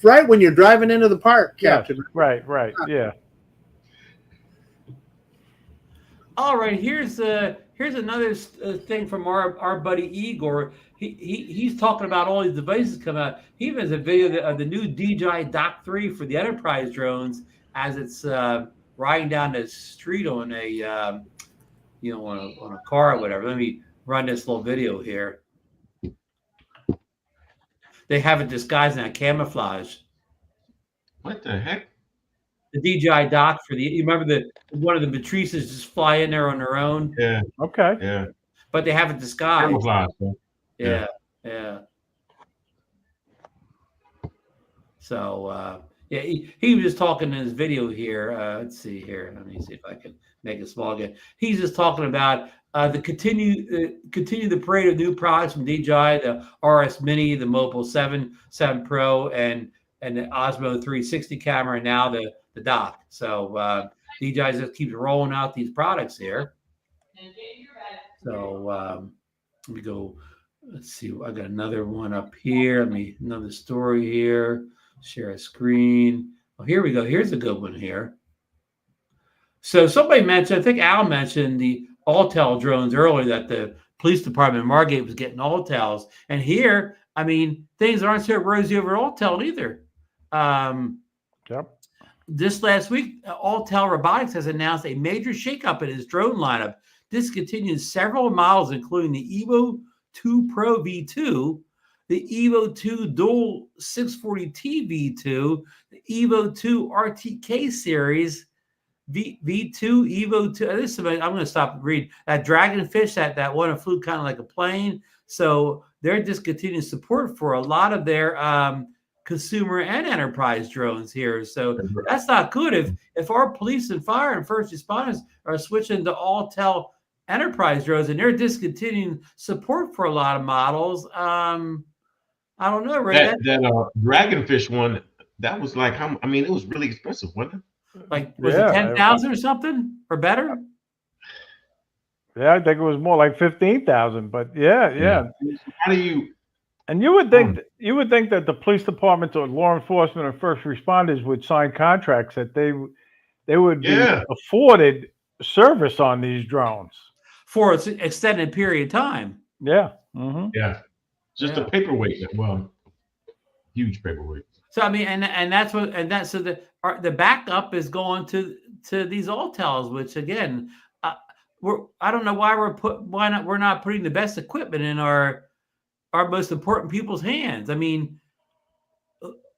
Right when you're driving into the park, Captain. Right. Yeah. All right. Here's another thing from our buddy Igor. He's talking about all these devices coming out. He even has a video of the new DJI Dock 3 for the enterprise drones as it's riding down the street on a on a car or whatever. Let me run this little video here. They have it disguised in a camouflage. What the heck? The DJI Dock for you remember one of the matrices just fly in there on their own? Yeah. Okay. Yeah. But they have it disguised. Camouflage. Yeah. So he was just talking in his video here. Let's see here. Let me see if I can make it small again. He's just talking about the continue the parade of new products from DJI, the RS Mini, the Mobile 7 Pro, and the Osmo 360 camera, and now the Dock. So DJI just keeps rolling out these products here. So let me go. Let's see. I got another one up here. Another story here. Share a screen. Oh, here we go. Here's a good one here. So somebody mentioned, I think Al mentioned the Autel drones earlier, that the police department in Margate was getting Autels. And here, I mean, things aren't so rosy over Autel either. Yep. This last week, Autel Robotics has announced a major shakeup in its drone lineup, discontinuing several models, including the Evo 2 Pro V2, the Evo 2 Dual 640T V2, the Evo 2 RTK series, V2, Evo 2. This is, I'm going to stop and read. That Dragonfish, that one that flew kind of like a plane. So they're discontinuing support for a lot of their consumer and enterprise drones here. So that's not good. If our police and fire and first responders are switching to Autel enterprise drones and they're discontinuing support for a lot of models, I don't know, right? That Dragonfish one, that was like, I mean, it was really expensive, wasn't it? Like, was it 10,000 or something or better? Yeah, I think it was more like 15,000. But yeah. How do you? And you would think that the police departments or law enforcement or first responders would sign contracts that they would be afforded service on these drones for an extended period of time. Yeah. Yeah. Just a paperweight. Well, huge paperweight. So I mean, so the backup is going to these Autels, which again, I don't know why we're not putting the best equipment in our most important people's hands. I mean,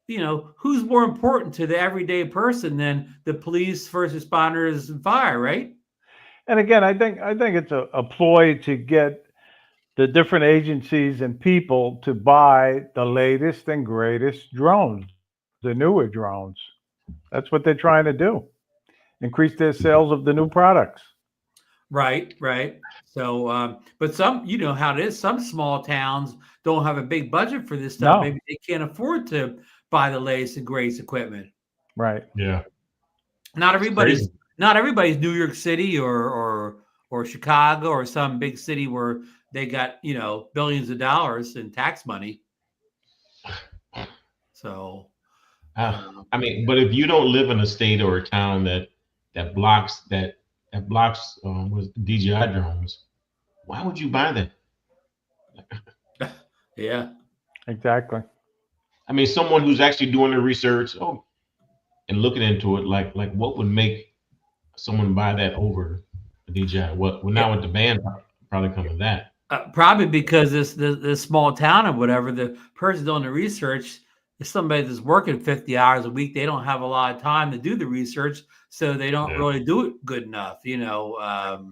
you know, who's more important to the everyday person than the police, first responders, and fire, right? And again, I think it's a ploy to get the different agencies and people to buy the latest and greatest drones, the newer drones. That's what they're trying to do. Increase their sales of the new products. Right. So, but some, you know how it is. Some small towns don't have a big budget for this stuff. No. Maybe they can't afford to buy the latest and greatest equipment. Right. Yeah. Not everybody's New York City or Chicago or some big city where they got, you know, billions of dollars in tax money. So, I mean, but if you don't live in a state or a town that blocks with DJI drones, why would you buy that? Yeah, exactly. I mean, someone who's actually doing the research and looking into it, like what would make someone buy that over a DJI? Now with the ban probably come with that. Probably because this small town or whatever, the person doing the research is somebody that's working 50 hours a week. They don't have a lot of time to do the research, so they don't really do it good enough. You know, a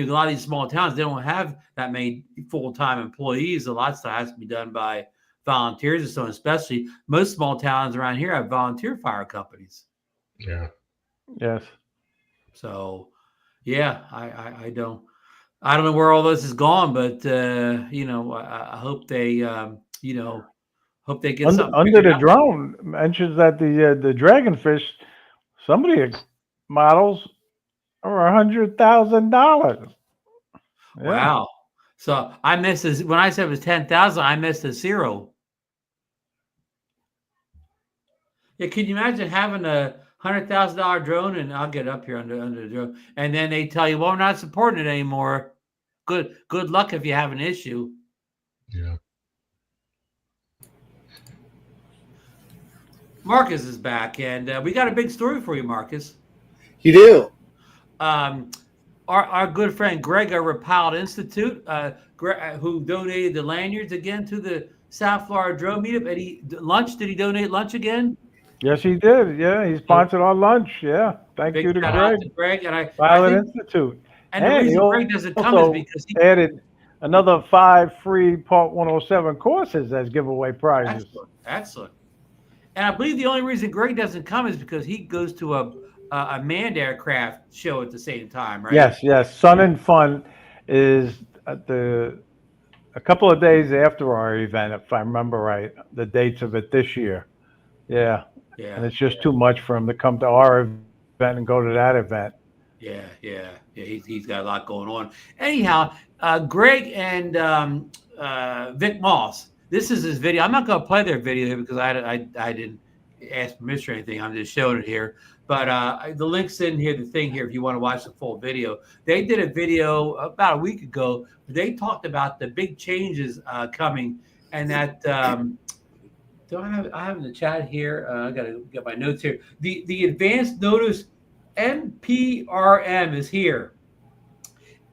lot of these small towns, they don't have that many full-time employees. A lot of stuff has to be done by volunteers and so on. Especially most small towns around here have volunteer fire companies. Yeah. Yes. So, yeah, I don't know where all this is gone, but I hope they hope they get something under the drone. Mentions that the Dragonfish, some of the models are $100,000. Yeah. Wow! So I missed this when I said it was 10,000. I missed a zero. Yeah, can you imagine having a $100,000 drone? And I'll get up here under the drone, and then they tell you, "Well, we're not supporting it anymore." Good luck if you have an issue. Yeah. Marcus is back, and we got a big story for you, Marcus. You do. Our good friend Greg at Rapalde Institute, who donated the lanyards again to the South Florida Drone Meetup. And did he donate lunch again? Yes, he did. Yeah, he sponsored our lunch. Yeah, thank you to Greg. And Rapalde Institute. And the reason Greg doesn't come is because he added another 5 free Part 107 courses as giveaway prizes. Excellent. And I believe the only reason Greg doesn't come is because he goes to a manned aircraft show at the same time, right? Yes. Sun and Fun is a couple of days after our event, if I remember right, the dates of it this year. Yeah. And it's just too much for him to come to our event and go to that event. Yeah. He's got a lot going on. Anyhow, Greg and Vic Moss. This is his video. I'm not going to play their video here because I didn't ask permission or anything. I'm just showing it here. But the link's in here, the thing here, if you want to watch the full video. They did a video about a week ago. They talked about the big changes coming, and that I have in the chat here. I got to get my notes here. The advanced notice NPRM is here,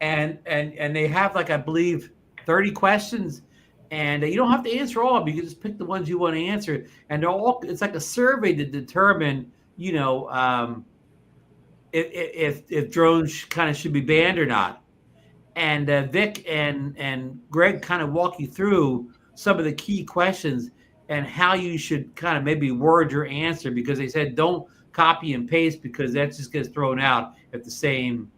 and they have, like, I believe 30 questions, and you don't have to answer all of them. You can just pick the ones you want to answer, and they're all. It's like a survey to determine, if drones kind of should be banned or not. And Vic and Greg kind of walk you through some of the key questions and how you should kind of maybe word your answer, because they said don't copy and paste, because that just gets thrown out if the same,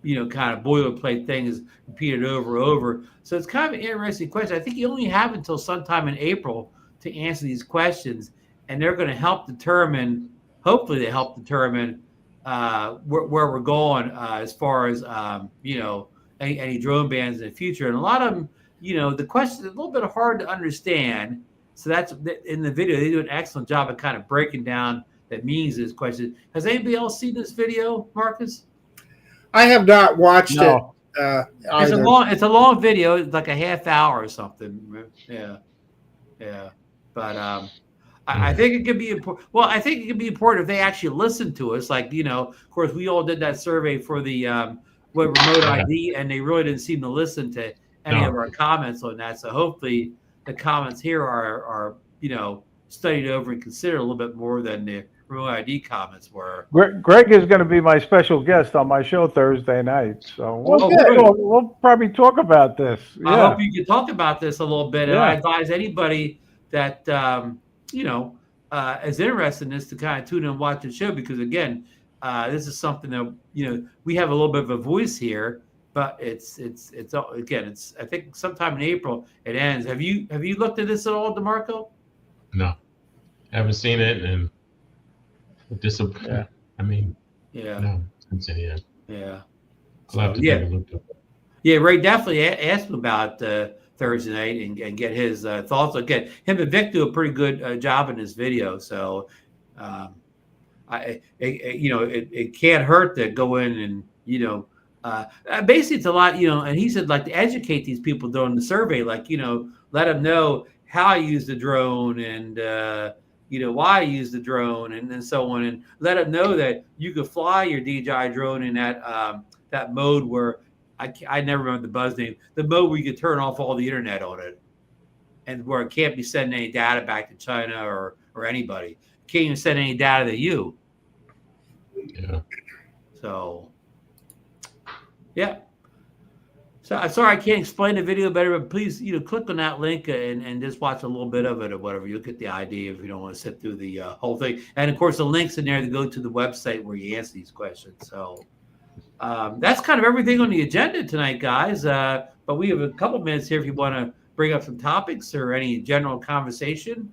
kind of boilerplate thing is repeated over and over. So it's kind of an interesting question. I think you only have until sometime in April to answer these questions, and they're going to help determine, hopefully they help determine where we're going as far as, any drone bans in the future. And a lot of them, the question is a little bit hard to understand. So that's in the video. They do an excellent job of kind of breaking down that means this question. Has anybody else seen this video, Marcus? I have not watched it. It's a long video. It's like a half hour or something. Yeah. But I think it could be important. Well, I think it could be important if they actually listen to us. Like, of course, we all did that survey for the remote ID, and they really didn't seem to listen to any of our comments on that. So hopefully the comments here are studied over and considered a little bit more than the remote ID comments were. Greg is going to be my special guest on my show Thursday night, so we'll probably talk about this. Yeah. I hope you can talk about this a little bit, and I advise anybody that is interested in this to kind of tune in and watch the show, because again, this is something that we have a little bit of a voice here, but it's I think sometime in April it ends. Have you looked at this at all, DeMarco? No, haven't seen it, and I mean, no, haven't seen it yet. Yeah. I'll have to take a look at it. Yeah, Ray, definitely ask him about Thursday night and get his thoughts. Again, him and Vic do a pretty good job in this video, so it can't hurt to go in and basically it's a lot, and he said, like, to educate these people during the survey, like, let them know how I use the drone and why I use the drone and so on, and let them know that you could fly your DJI drone in that mode where I never remember the buzz name, the mode where you could turn off all the internet on it, and where it can't be sending any data back to China or anybody. It can't even send any data to you. Yeah. So, yeah. So I'm sorry I can't explain the video better, but please, click on that link and just watch a little bit of it or whatever. You'll get the idea if you don't want to sit through the whole thing. And of course, the link's in there to go to the website where you answer these questions. So that's kind of everything on the agenda tonight, guys. But we have a couple minutes here if you want to bring up some topics or any general conversation.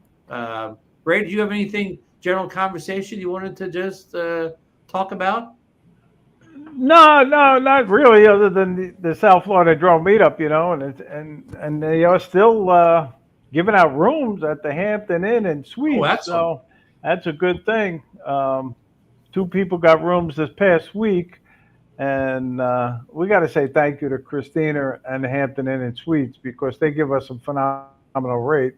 Ray, do you have anything general conversation you wanted to just talk about? No, not really, other than the South Florida Drone Meetup, and they are still giving out rooms at the Hampton Inn and Suites, so that's a good thing. 2 people got rooms this past week, and we got to say thank you to Christina and the Hampton Inn and Suites, because they give us a phenomenal rate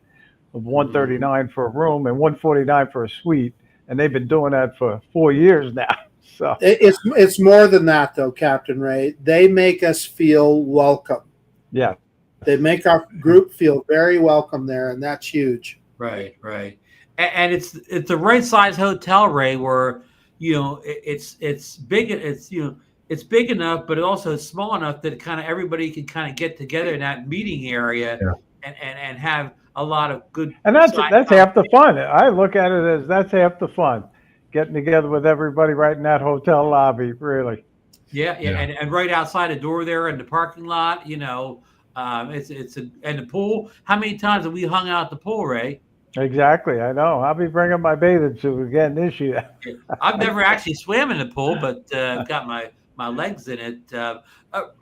of $139 for a room and $149 for a suite, and they've been doing that for 4 years now. So it's more than that, though, Captain Ray. They make us feel welcome. Yeah, they make our group feel very welcome there, and that's huge. Right. And it's the right size hotel, Ray, where it's big. It's big enough, but it also is small enough that kind of everybody can kind of get together in that meeting area and have a lot of good. And that's half the fun. I look at it as that's half the fun. Getting together with everybody right in that hotel lobby, really. Yeah. And right outside the door there in the parking lot, and the pool. How many times have we hung out at the pool, Ray? Exactly, I know. I'll be bringing my bathing suit again this year. I've never actually swam in the pool, but I've got my legs in it. And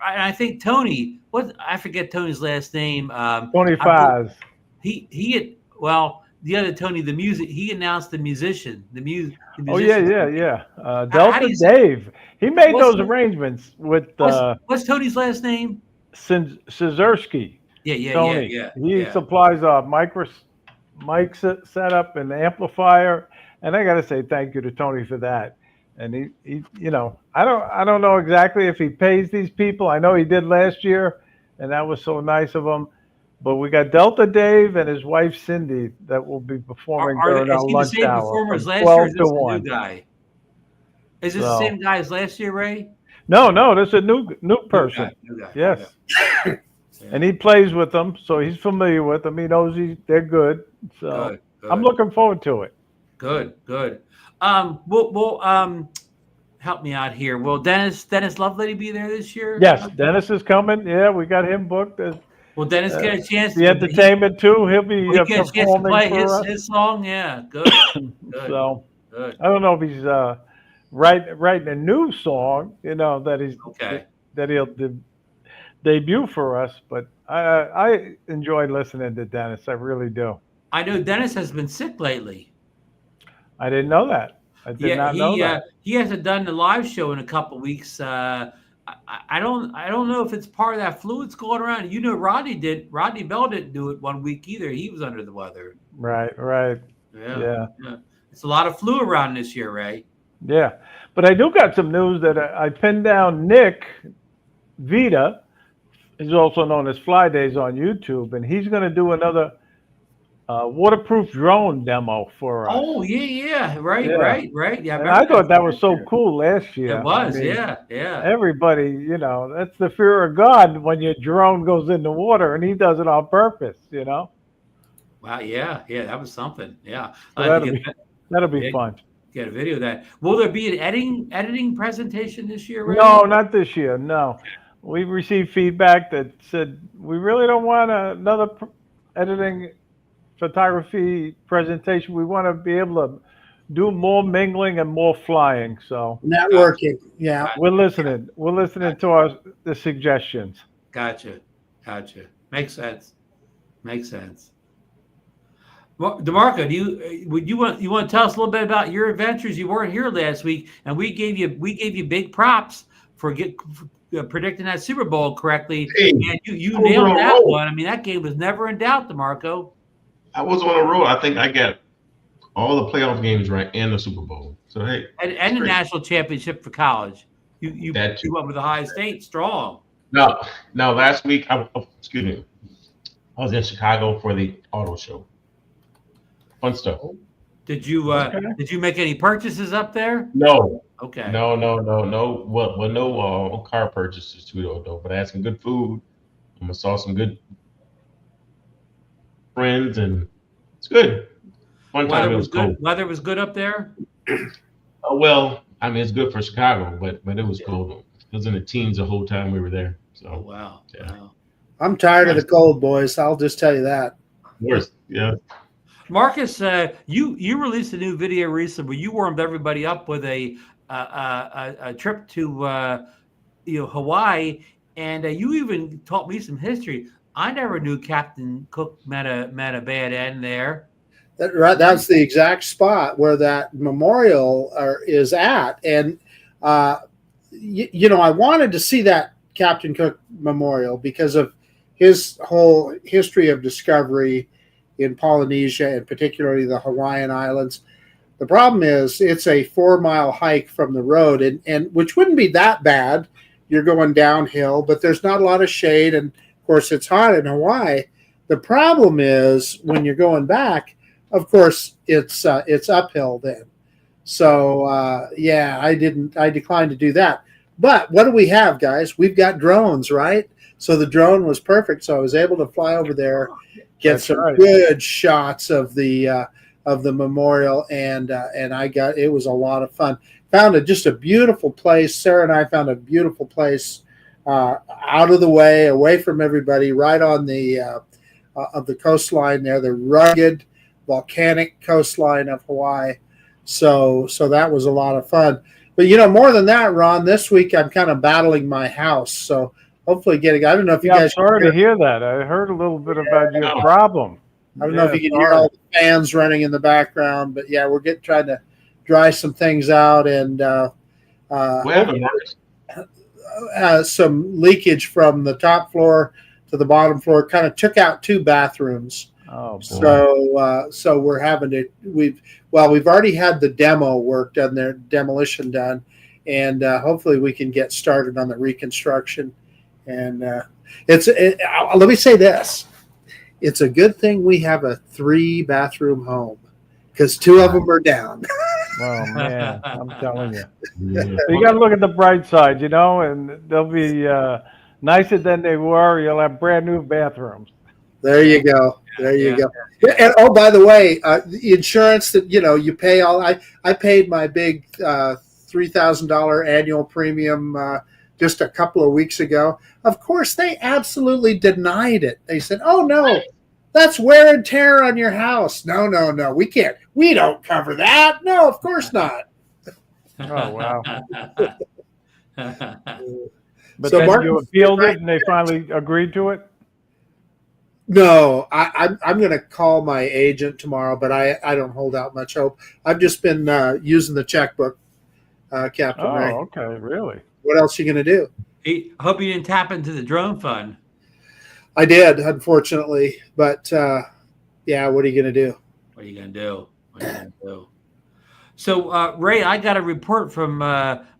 I think Tony, I forget Tony's last name. Tony Faz. He had, well, Tony, the music. He announced the musician. The musician. Oh yeah. Delta Dave. He made those arrangements with. What's Tony's last name? Szewski. Tony. He supplies mic setup and amplifier, and I got to say thank you to Tony for that. And he, I don't know exactly if he pays these people. I know he did last year, and that was so nice of him. But we got Delta Dave and his wife Cindy that will be performing during our lunch hour. Performers last year? Is this a new guy? Is this the same guy as last year, Ray? No, this is a new person. New guy. Yes. Yeah. And he plays with them, so he's familiar with them. He knows they're good. So good. I'm looking forward to it. Good. We'll help me out here. Will Dennis Lovelady be there this year? Yes, Dennis is coming. Yeah, we got him booked. Will Dennis get a chance? The entertainment too. He'll be performing play his song. Yeah, good. So good. I don't know if he's writing a new song. That he'll debut for us. But I enjoy listening to Dennis. I really do. I know Dennis has been sick lately. I didn't know that. I did not know that. He hasn't done the live show in a couple of weeks. I don't know if it's part of that flu that's going around. Rodney Bell didn't do it 1 week either. He was under the weather. Right. Yeah. It's a lot of flu around this year, Ray. Yeah. But I do got some news that I pinned down. Nick Vita is also known as Fly Days on YouTube, and he's going to do another waterproof drone demo for us. Oh, yeah. Right. Yeah, and I thought that was so cool last year. It was, yeah. Everybody, that's the fear of God when your drone goes in the water, and he does it on purpose, Wow, yeah, that was something, yeah. So that'll be fun. Get a video of that. Will there be an editing presentation this year, Ray? No, not this year, no. We received feedback that said we really don't want another editing photography presentation. We want to be able to do more mingling and more flying. So networking, yeah. We're listening to the suggestions. Gotcha. Makes sense. Well, DeMarco, you want to tell us a little bit about your adventures? You weren't here last week, and we gave you big props for predicting that Super Bowl correctly. Hey, and you nailed that one. I mean, that game was never in doubt, DeMarco. I was on a roll. I think I got all the playoff games right and the Super Bowl. So hey, and the national championship for college. You went with Ohio State strong. No. Last week, I was in Chicago for the auto show. Fun stuff. Did you make any purchases up there? No. Okay. No. Well, no car purchases too, though. But I had some good food. I saw some good friends, and it's good. Fun time. It was cold. Weather was good up there. Well, I mean, it's good for Chicago, but it was cold. It was in the teens the whole time we were there. So. Oh, wow. Yeah. Wow. I'm tired of the cold, boys. I'll just tell you that. Of course, yeah. Marcus, you released a new video recently where you warmed everybody up with a trip to Hawaii, and you even taught me some history. I never knew Captain Cook met a bad end there. That's the exact spot where that memorial is at, and I wanted to see that Captain Cook memorial because of his whole history of discovery in Polynesia, and particularly the Hawaiian Islands. The problem is it's a 4-mile hike from the road, and which wouldn't be that bad. You're going downhill, but there's not a lot of shade, and of course it's hot in Hawaii. The problem is when you're going back, of course it's uphill then. So I declined to do that. But what do we have, guys? We've got drones, right? So the drone was perfect. So I was able to fly over there, get good shots of the memorial, and it was a lot of fun. Found just a beautiful place. Sarah and I found a beautiful place out of the way, away from everybody, right on the of the coastline there, the rugged volcanic coastline of Hawaii. So that was a lot of fun. But more than that, Ron, this week I'm kind of battling my house. So hopefully I don't know if you guys. I'm sorry to hear that. I heard a little bit about your problem. I don't know if you can hear all the fans running in the background, but yeah, we're trying to dry some things out and some leakage from the top floor to the bottom floor. Kind of took out 2 bathrooms. Oh, boy. So we're having to. We've already had the demo work done there, demolition done, and hopefully we can get started on the reconstruction. And let me say this: it's a good thing we have a 3-bathroom home because 2 of them are down. Oh man, I'm telling you. You got to look at the bright side, and they'll be nicer than they were. You'll have brand new bathrooms. There you go. There you go. And by the way, the insurance that you pay all. I paid my big $3,000 annual premium just a couple of weeks ago. Of course, they absolutely denied it. They said, "Oh no, that's wear and tear on your house." No, we can't. We don't cover that. No, of course not. Oh wow. But so then Martin, you appealed it, and they finally agreed to it. No, I'm going to call my agent tomorrow, but I don't hold out much hope. I've just been using the checkbook, Captain Ray. Oh, okay, really? What else are you going to do? I hope you didn't tap into the drone fund. I did, unfortunately, but yeah, what are you going to do? What are you going to do? So, Ray, I got a report from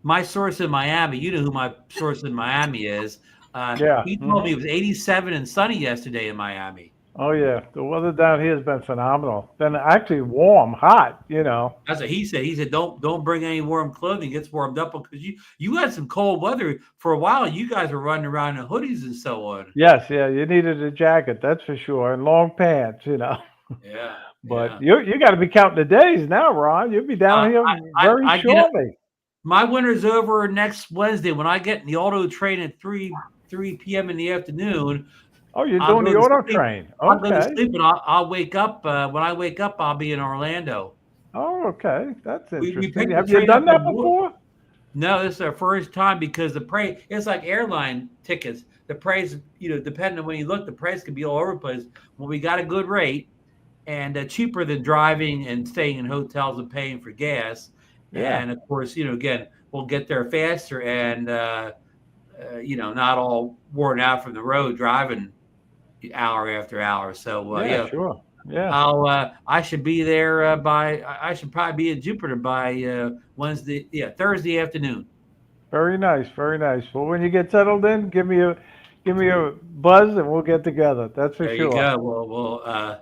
my source in Miami. You know who my source in Miami is. He told me it was 87 and sunny yesterday in Miami. Oh yeah, the weather down here has been phenomenal. Been actually warm, hot. That's what he said. He said, "Don't bring any warm clothing. It gets warmed up because you had some cold weather for a while. You guys were running around in hoodies and so on." Yes, yeah, you needed a jacket, that's for sure, and long pants. Yeah. But you got to be counting the days now, Ron. You'll be down here very shortly. My winter's over next Wednesday when I get in the auto train at 3 p.m. in the afternoon. Oh, you're doing the auto train. Okay. I'll go to sleep and I'll wake up. When I wake up, I'll be in Orlando. Oh, okay. That's interesting. We Have you done that before? No, this is our first time because the price, it's like airline tickets. The price, depending on when you look, the price could be all over the place. Well, we got a good rate and cheaper than driving and staying in hotels and paying for gas. Yeah. And of course, again, we'll get there faster and, not all worn out from the road driving hour after hour. So sure. Yeah. I should be there I should probably be in Jupiter by Thursday afternoon. Very nice, very nice. Well, when you get settled in, give me a buzz and we'll get together. That's for sure. There you go.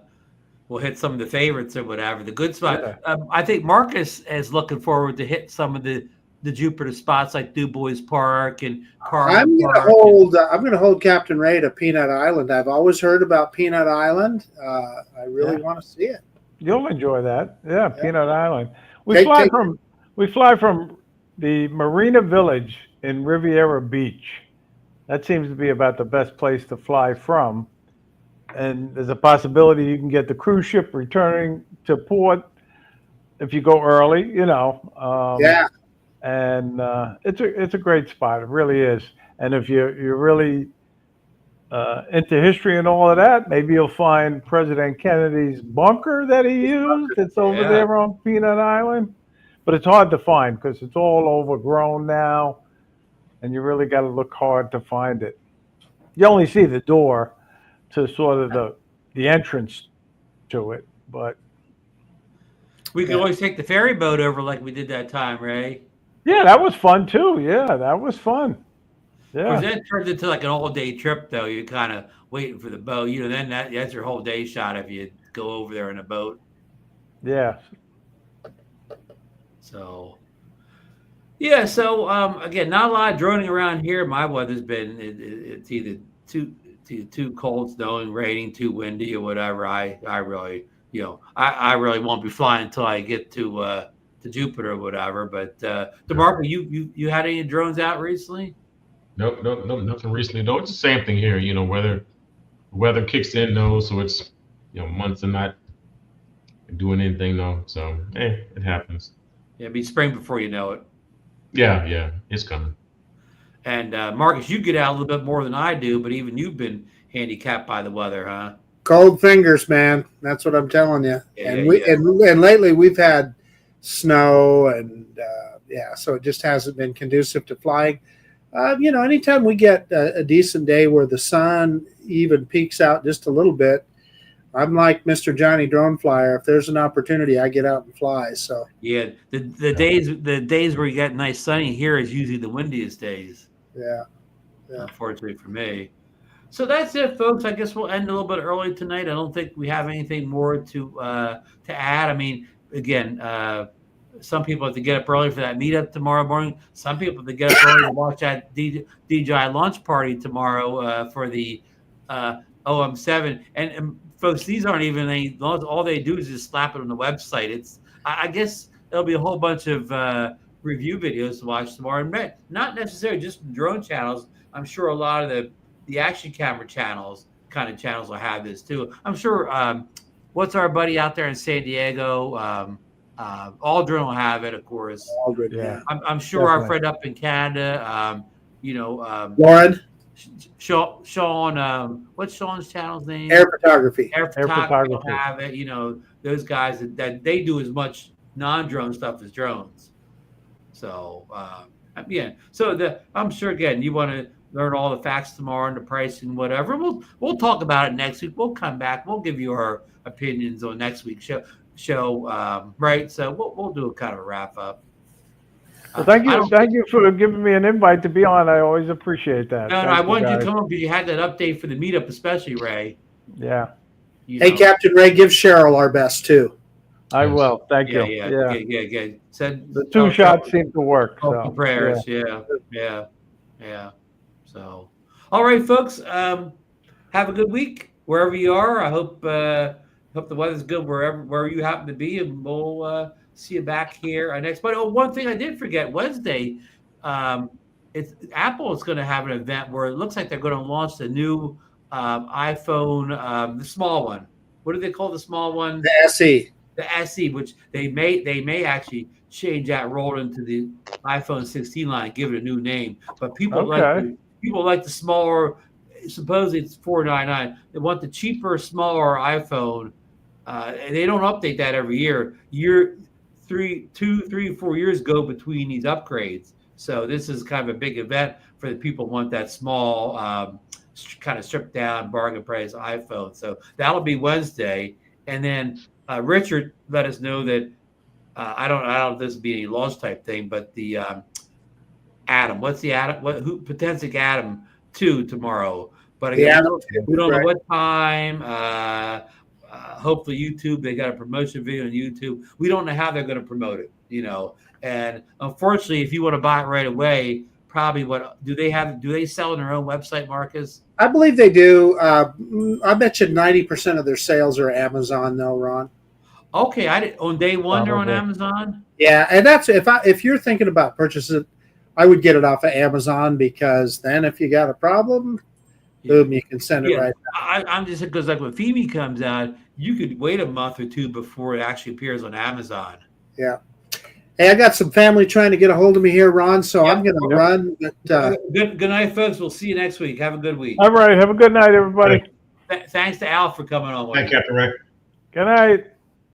We'll hit some of the favorites or whatever. The good spot. Yeah. I think Marcus is looking forward to hit some of the Jupiter spots like Du Bois Park and I'm going to hold Captain Ray to Peanut Island. I've always heard about Peanut Island. I really want to see it. You'll enjoy that. Yeah, Peanut Island. We fly from the Marina Village in Riviera Beach. That seems to be about the best place to fly from. And there's a possibility you can get the cruise ship returning to port if you go early, And it's a great spot. It really is. And if you're really into history and all of that, maybe you'll find President Kennedy's bunker that he used. It's over there on Peanut Island. But it's hard to find because it's all overgrown now. And you really got to look hard to find it. You only see the door to sort of the entrance to it. But we could always take the ferry boat over like we did that time, Ray. Yeah, that was fun too. Yeah, that was fun. Yeah. That turned into like an all-day trip, though. You're kind of waiting for the boat. Then that's your whole day shot if you go over there in a boat. Yeah. So, again, not a lot of droning around here. My weather's been it's either too cold, snowing, raining, too windy, or whatever. I really won't be flying until I get to Jupiter or whatever. But DeMarco, you had any drones out recently? Nope, nothing recently. No, it's the same thing here. Weather kicks in though, so it's months of not doing anything though. So it happens. Yeah, it'll be spring before you know it. Yeah, it's coming. And Marcus, you get out a little bit more than I do, but even you've been handicapped by the weather, huh? Cold fingers, man. That's what I'm telling you. Yeah, and yeah. and lately we've had snow and so it just hasn't been conducive to flying. Anytime we get a decent day where the sun even peeks out just a little bit, I'm like Mr. Johnny Drone Flyer. If there's an opportunity, I get out and fly. So yeah, the days where you get nice sunny here is usually the windiest days. Yeah. Unfortunately for me. So that's it, folks. I guess we'll end a little bit early tonight. I don't think we have anything more to add. I mean, again, some people have to get up early for that meetup tomorrow morning. Some people have to get up early to watch that DJI launch party tomorrow for the OM7. And folks, these aren't even any. All they do is just slap it on the website. I guess there'll be a whole bunch of review videos to watch tomorrow, and not necessarily just drone channels. I'm sure a lot of the action camera channels will have this too. I'm sure. What's our buddy out there in San Diego? Aldrin will have it, of course. Aldrin, Yeah. I'm sure our friend up in Canada. Lauren, Sean. What's Sean's channel's name? Air Photography. Air Photography will have it. Those guys that they do as much non-drone stuff as drones. So I'm sure again you want to learn all the facts tomorrow and the pricing, whatever. We'll talk about it next week. We'll come back. We'll give you our opinions on next week's show. Right. So we'll do a kind of a wrap up. Well, thank you for giving me an invite to be on. I always appreciate that. No, I wanted you to come on because you had that update for the meetup, especially Ray. Yeah. Hey, Captain Ray, give Cheryl our best too. I will. Thank you. Yeah. Said the two shots seem to work. So prayers. Yeah. So, all right, folks. Have a good week wherever you are. I hope the weather's good wherever you happen to be, and we'll see you back here next Monday. Oh, one thing I did forget: Wednesday, Apple is going to have an event where it looks like they're going to launch the new iPhone, the small one. What do they call the small one? The SE. The SE, which they may actually change that, roll into the iPhone 16 line, give it a new name. But people like the smaller. Supposedly it's $499. They want the cheaper, smaller iPhone, and they don't update that every year. 2, 3, 4 years go between these upgrades. So this is kind of a big event for the people who want that small, kind of stripped down, bargain price iPhone. So that'll be Wednesday, and then Richard let us know that I don't know if this would be any launch type thing, but the Atom. What's the Atom? Potensic Atom 2 tomorrow. But again, we don't know what time. Hopefully YouTube. They got a promotion video on YouTube. We don't know how they're going to promote it. And unfortunately, if you want to buy it right away, probably do they sell on their own website, Marcus? I believe they do. I bet you 90% of their sales are Amazon, though, Ron. Okay, on day one they're on Amazon. Yeah, and that's if you're thinking about purchasing it, I would get it off of Amazon, because then if you got a problem, boom, you can send it right back. I'm just because like when Femi comes out, you could wait a month or two before it actually appears on Amazon. Yeah. Hey, I got some family trying to get a hold of me here, Ron, so I'm going to run. But, good night, folks. We'll see you next week. Have a good week. All right. Have a good night, everybody. Thanks to Al for coming on. Thank you, Captain Rick. Good night.